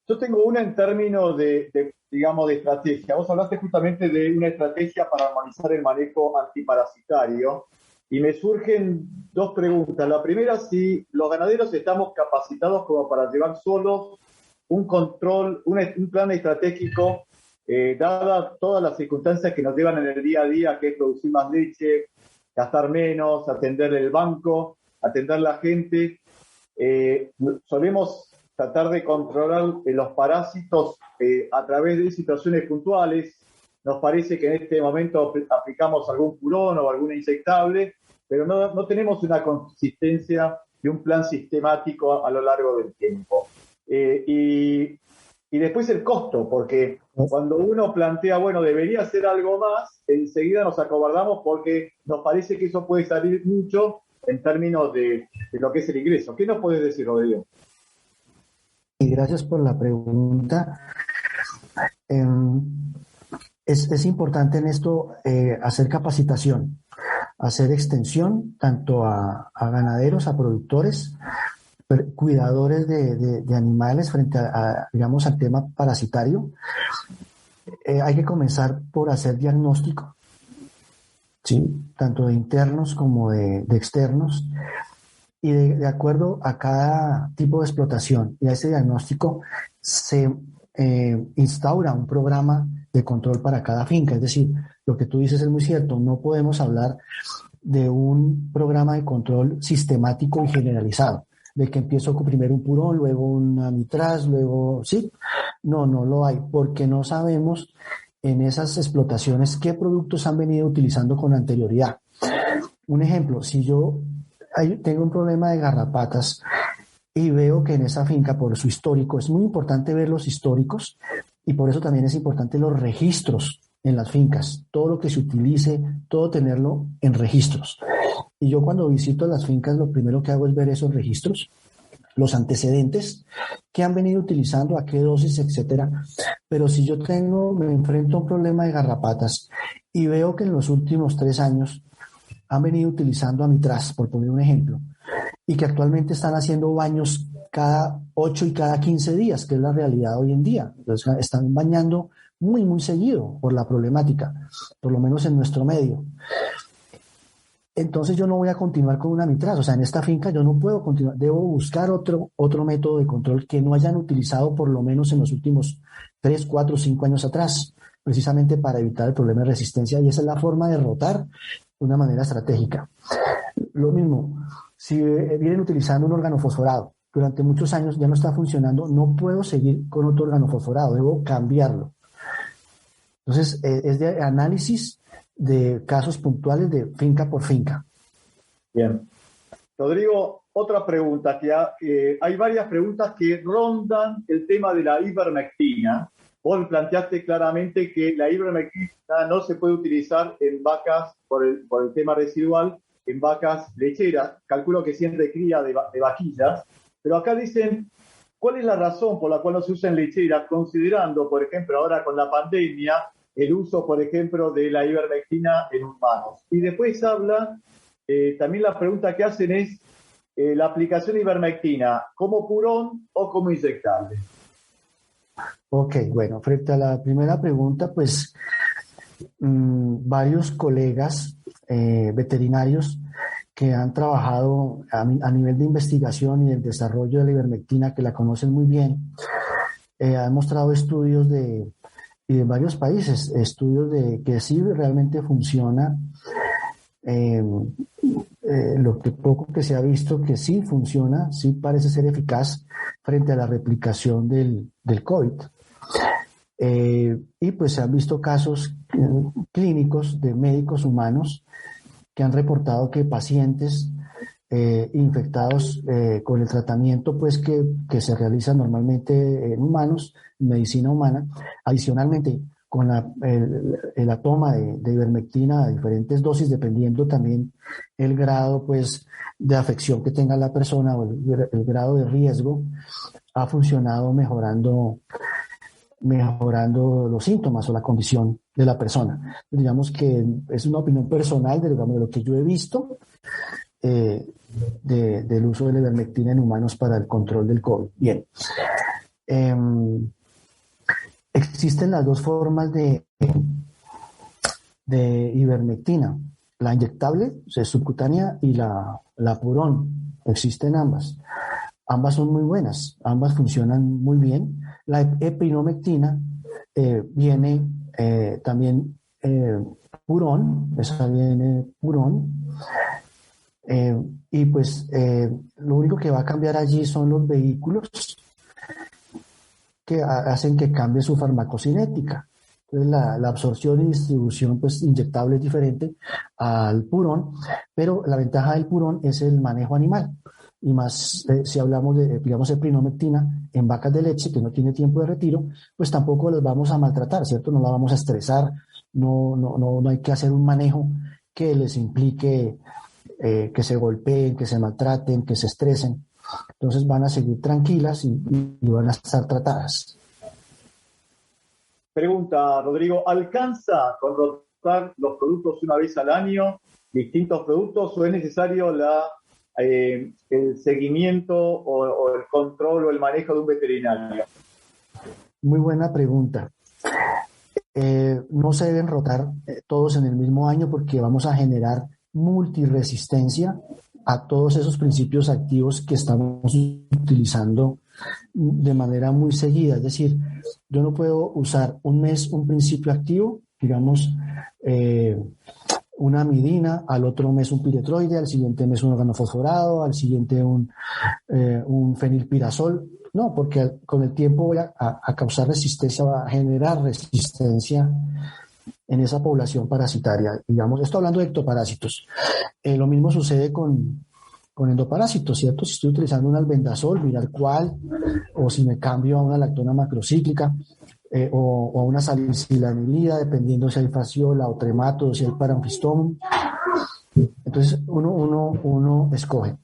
Yo tengo una en términos de estrategia. Vos hablaste justamente de una estrategia para armonizar el manejo antiparasitario y me surgen dos preguntas. La primera, si los ganaderos estamos capacitados como para llevar solos un control, un plan estratégico, dadas todas las circunstancias que nos llevan en el día a día, que es producir más leche, gastar menos, atender el banco, atender la gente. solemos tratar de controlar los parásitos a través de situaciones puntuales. Nos parece que en este momento aplicamos algún purón o alguna insectable, pero no tenemos una consistencia de un plan sistemático a lo largo del tiempo. Y después el costo, porque cuando uno plantea, bueno, debería hacer algo más, enseguida nos acobardamos porque nos parece que eso puede salir mucho en términos de lo que es el ingreso. ¿Qué nos puedes decir, Rodrigo? Y gracias por la pregunta. Es importante en esto hacer capacitación, hacer extensión tanto a ganaderos, a productores, cuidadores de animales frente digamos, al tema parasitario. Hay que comenzar por hacer diagnóstico, ¿sí? Tanto de internos como de externos, y de acuerdo a cada tipo de explotación y a ese diagnóstico se instaura un programa de control para cada finca. Es decir, lo que tú dices es muy cierto, no podemos hablar de un programa de control sistemático y generalizado, de que empiezo con primero un purón, luego una mitraz, luego, ¿sí? No lo hay, porque no sabemos en esas explotaciones qué productos han venido utilizando con anterioridad. Un ejemplo, si yo tengo un problema de garrapatas y veo que en esa finca, por su histórico, es muy importante ver los históricos, y por eso también es importante los registros en las fincas, todo lo que se utilice, todo tenerlo en registros. Y yo cuando visito las fincas, lo primero que hago es ver esos registros, los antecedentes, qué han venido utilizando, a qué dosis, etcétera. Pero si yo me enfrento a un problema de garrapatas y veo que en los últimos 3 años han venido utilizando amitraz, por poner un ejemplo, y que actualmente están haciendo baños cada 8 y cada 15 días, que es la realidad hoy en día. Entonces, están bañando muy, muy seguido por la problemática, por lo menos en nuestro medio. Entonces yo no voy a continuar con una amitraz, o sea, en esta finca yo no puedo continuar, debo buscar otro método de control que no hayan utilizado por lo menos en los últimos 3, 4, 5 años atrás, precisamente para evitar el problema de resistencia, y esa es la forma de rotar de una manera estratégica. Lo mismo, si vienen utilizando un organofosforado, durante muchos años ya no está funcionando, no puedo seguir con otro organofosforado, debo cambiarlo. Entonces, es de análisis de casos puntuales de finca por finca. Bien. Rodrigo, otra pregunta, que hay varias preguntas que rondan el tema de la ivermectina. Vos planteaste claramente que la ivermectina no se puede utilizar en vacas por el tema residual, en vacas lecheras, calculo que siempre cría de vaquillas, pero acá dicen, ¿cuál es la razón por la cual no se usa en lecheras, considerando, por ejemplo, ahora con la pandemia, el uso, por ejemplo, de la ivermectina en humanos? Y después habla, también la pregunta que hacen es, la aplicación de ivermectina, ¿como purón o como inyectable? Ok, bueno, frente a la primera pregunta, pues varios colegas veterinarios que han trabajado a nivel de investigación y del desarrollo de la ivermectina, que la conocen muy bien, han mostrado estudios y de varios países, estudios de que sí realmente funciona, lo que poco que se ha visto que sí funciona, sí parece ser eficaz frente a la replicación del COVID. Y pues se han visto casos clínicos de médicos humanos que han reportado que pacientes infectados con el tratamiento pues que se realiza normalmente en humanos, en medicina humana, adicionalmente con la toma de ivermectina a diferentes dosis, dependiendo también el grado pues de afección que tenga la persona o el grado de riesgo, ha funcionado mejorando los síntomas o la condición de la persona. Digamos que es una opinión personal de lo que yo he visto del uso de la ivermectina en humanos para el control del COVID. Bien. Existen las dos formas de ivermectina, la inyectable, o sea, subcutánea, y la purón. Existen ambas. Ambas son muy buenas, ambas funcionan muy bien. La epinomectina viene también purón, esa viene purón, Y pues lo único que va a cambiar allí son los vehículos que hacen que cambie su farmacocinética. Entonces la absorción y distribución pues inyectable es diferente al purón, pero la ventaja del purón es el manejo animal. Y más si hablamos de, digamos, eprinomectina en vacas de leche que no tiene tiempo de retiro, pues tampoco las vamos a maltratar, ¿cierto? No la vamos a estresar, no hay que hacer un manejo que les implique que se golpeen, que se maltraten, que se estresen. Entonces van a seguir tranquilas y van a estar tratadas. Pregunta, Rodrigo, ¿alcanza con rotar los productos una vez al año, distintos productos, o es necesario el seguimiento o el control o el manejo de un veterinario? Muy buena pregunta. No se deben rotar todos en el mismo año porque vamos a generar multiresistencia a todos esos principios activos que estamos utilizando de manera muy seguida. Es decir, yo no puedo usar un mes un principio activo, digamos, una amidina, al otro mes un piretroide, al siguiente mes un organofosforado, al siguiente un fenilpirazol. No, porque con el tiempo voy a causar resistencia, va a generar resistencia en esa población parasitaria. Digamos, estoy hablando de ectoparásitos. Lo mismo sucede con endoparásitos, ¿cierto? Si estoy utilizando un albendazol, mirar cuál, o si me cambio a una lactona macrocíclica, o a una salicilamida, dependiendo si hay fasciola o tremato, si hay parampistomum. Entonces, uno escoge.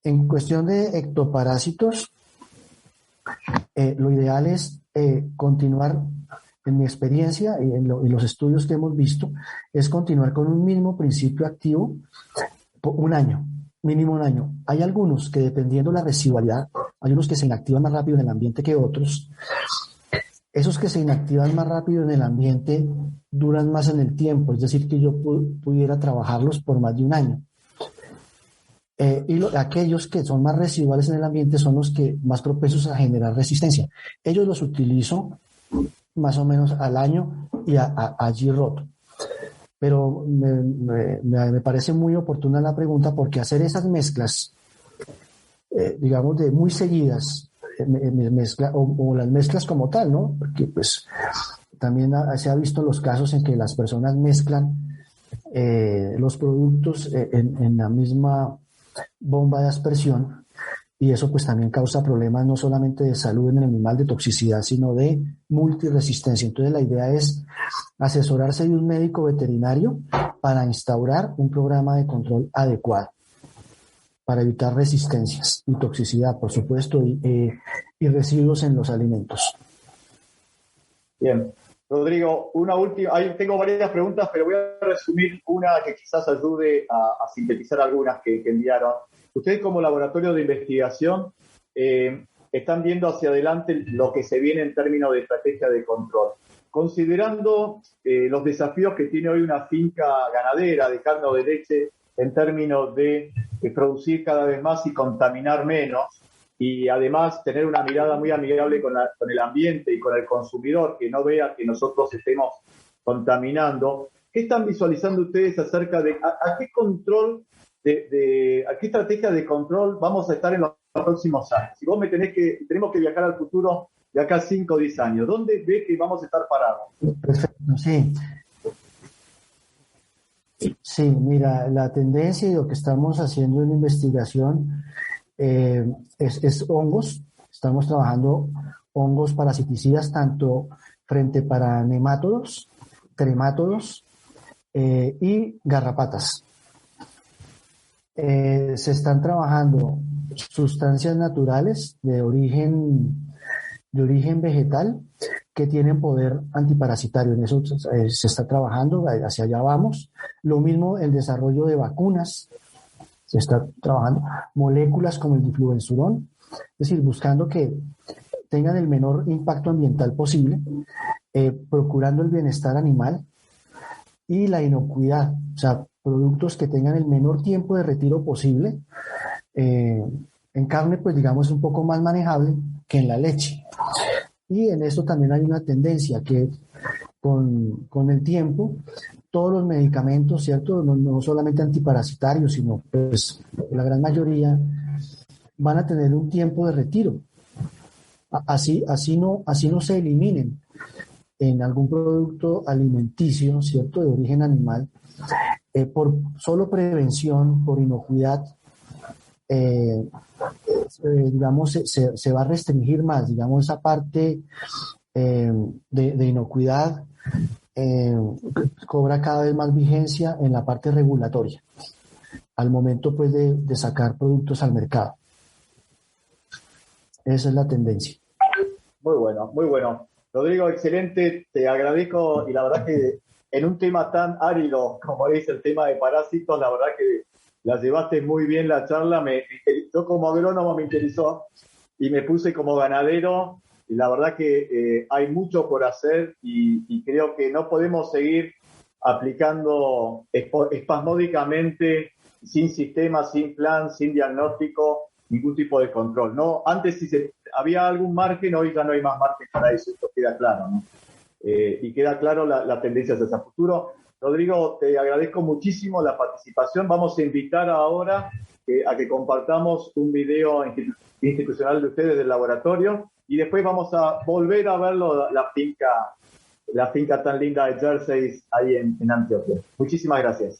En cuestión de ectoparásitos, lo ideal es continuar, en mi experiencia y en los estudios que hemos visto, es continuar con un mismo principio activo por un año, mínimo un año. Hay algunos que, dependiendo de la residualidad, hay unos que se inactivan más rápido en el ambiente que otros. Esos que se inactivan más rápido en el ambiente duran más en el tiempo, es decir, que yo pudiera trabajarlos por más de un año. Aquellos que son más residuales en el ambiente son los que más propensos a generar resistencia. Ellos los utilizo más o menos al año y allí roto. Pero me parece muy oportuna la pregunta, porque hacer esas mezclas, digamos, de muy seguidas, o las mezclas como tal, ¿no? Porque pues también se ha visto los casos en que las personas mezclan los productos en la misma bomba de aspersión, y eso pues también causa problemas no solamente de salud en el animal, de toxicidad, sino de multiresistencia. Entonces la idea es asesorarse de un médico veterinario para instaurar un programa de control adecuado para evitar resistencias y toxicidad, por supuesto, y residuos en los alimentos. Bien. Rodrigo, una última. Tengo varias preguntas, pero voy a resumir una que quizás ayude a sintetizar algunas que enviaron. Ustedes, como laboratorio de investigación, están viendo hacia adelante lo que se viene en términos de estrategia de control. Considerando los desafíos que tiene hoy una finca ganadera de carne o de leche en términos de producir cada vez más y contaminar menos, y además tener una mirada muy amigable con el ambiente y con el consumidor, que no vea que nosotros estemos contaminando, ¿qué están visualizando ustedes acerca de a qué control, a qué estrategia de control vamos a estar en los próximos años? Si vos tenemos que viajar al futuro de acá 5 o 10 años, ¿dónde ve que vamos a estar parados? Perfecto, sí. Sí, mira, la tendencia y lo que estamos haciendo en investigación es hongos. Estamos trabajando hongos parasiticidas tanto frente para nemátodos, tremátodos y garrapatas. Se están trabajando sustancias naturales de origen vegetal que tienen poder antiparasitario. En eso se está trabajando, hacia allá vamos. Lo mismo el desarrollo de vacunas. Se está trabajando moléculas como el difluensurón, es decir, buscando que tengan el menor impacto ambiental posible, procurando el bienestar animal y la inocuidad, o sea, productos que tengan el menor tiempo de retiro posible. En carne, pues digamos, es un poco más manejable que en la leche. Y en esto también hay una tendencia que con el tiempo todos los medicamentos, ¿cierto? No solamente antiparasitarios, sino pues la gran mayoría van a tener un tiempo de retiro. Así no se eliminen en algún producto alimenticio, ¿cierto?, de origen animal, por solo prevención, por inocuidad, digamos, se va a restringir más, digamos, esa parte de inocuidad cobra cada vez más vigencia en la parte regulatoria, al momento pues de sacar productos al mercado. Esa es la tendencia. Muy bueno, muy bueno. Rodrigo, excelente, te agradezco, y la verdad que en un tema tan árido como es el tema de parásitos, la verdad que la llevaste muy bien la charla. Yo como agrónomo me interesó y me puse como ganadero, y la verdad que hay mucho por hacer, y creo que no podemos seguir aplicando espasmódicamente, sin sistema, sin plan, sin diagnóstico, ningún tipo de control, ¿no? Antes si había algún margen, hoy ya no hay más margen para eso, esto queda claro, ¿no? Y queda claro la tendencia hacia el futuro. Rodrigo, te agradezco muchísimo la participación. Vamos a invitar ahora a que compartamos un video institucional de ustedes del laboratorio, y después vamos a volver a verlo, la finca tan linda de Jersey ahí en Antioquia. Muchísimas gracias.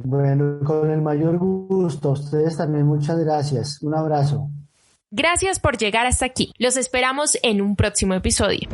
Bueno, con el mayor gusto. A ustedes también muchas gracias. Un abrazo. Gracias por llegar hasta aquí. Los esperamos en un próximo episodio.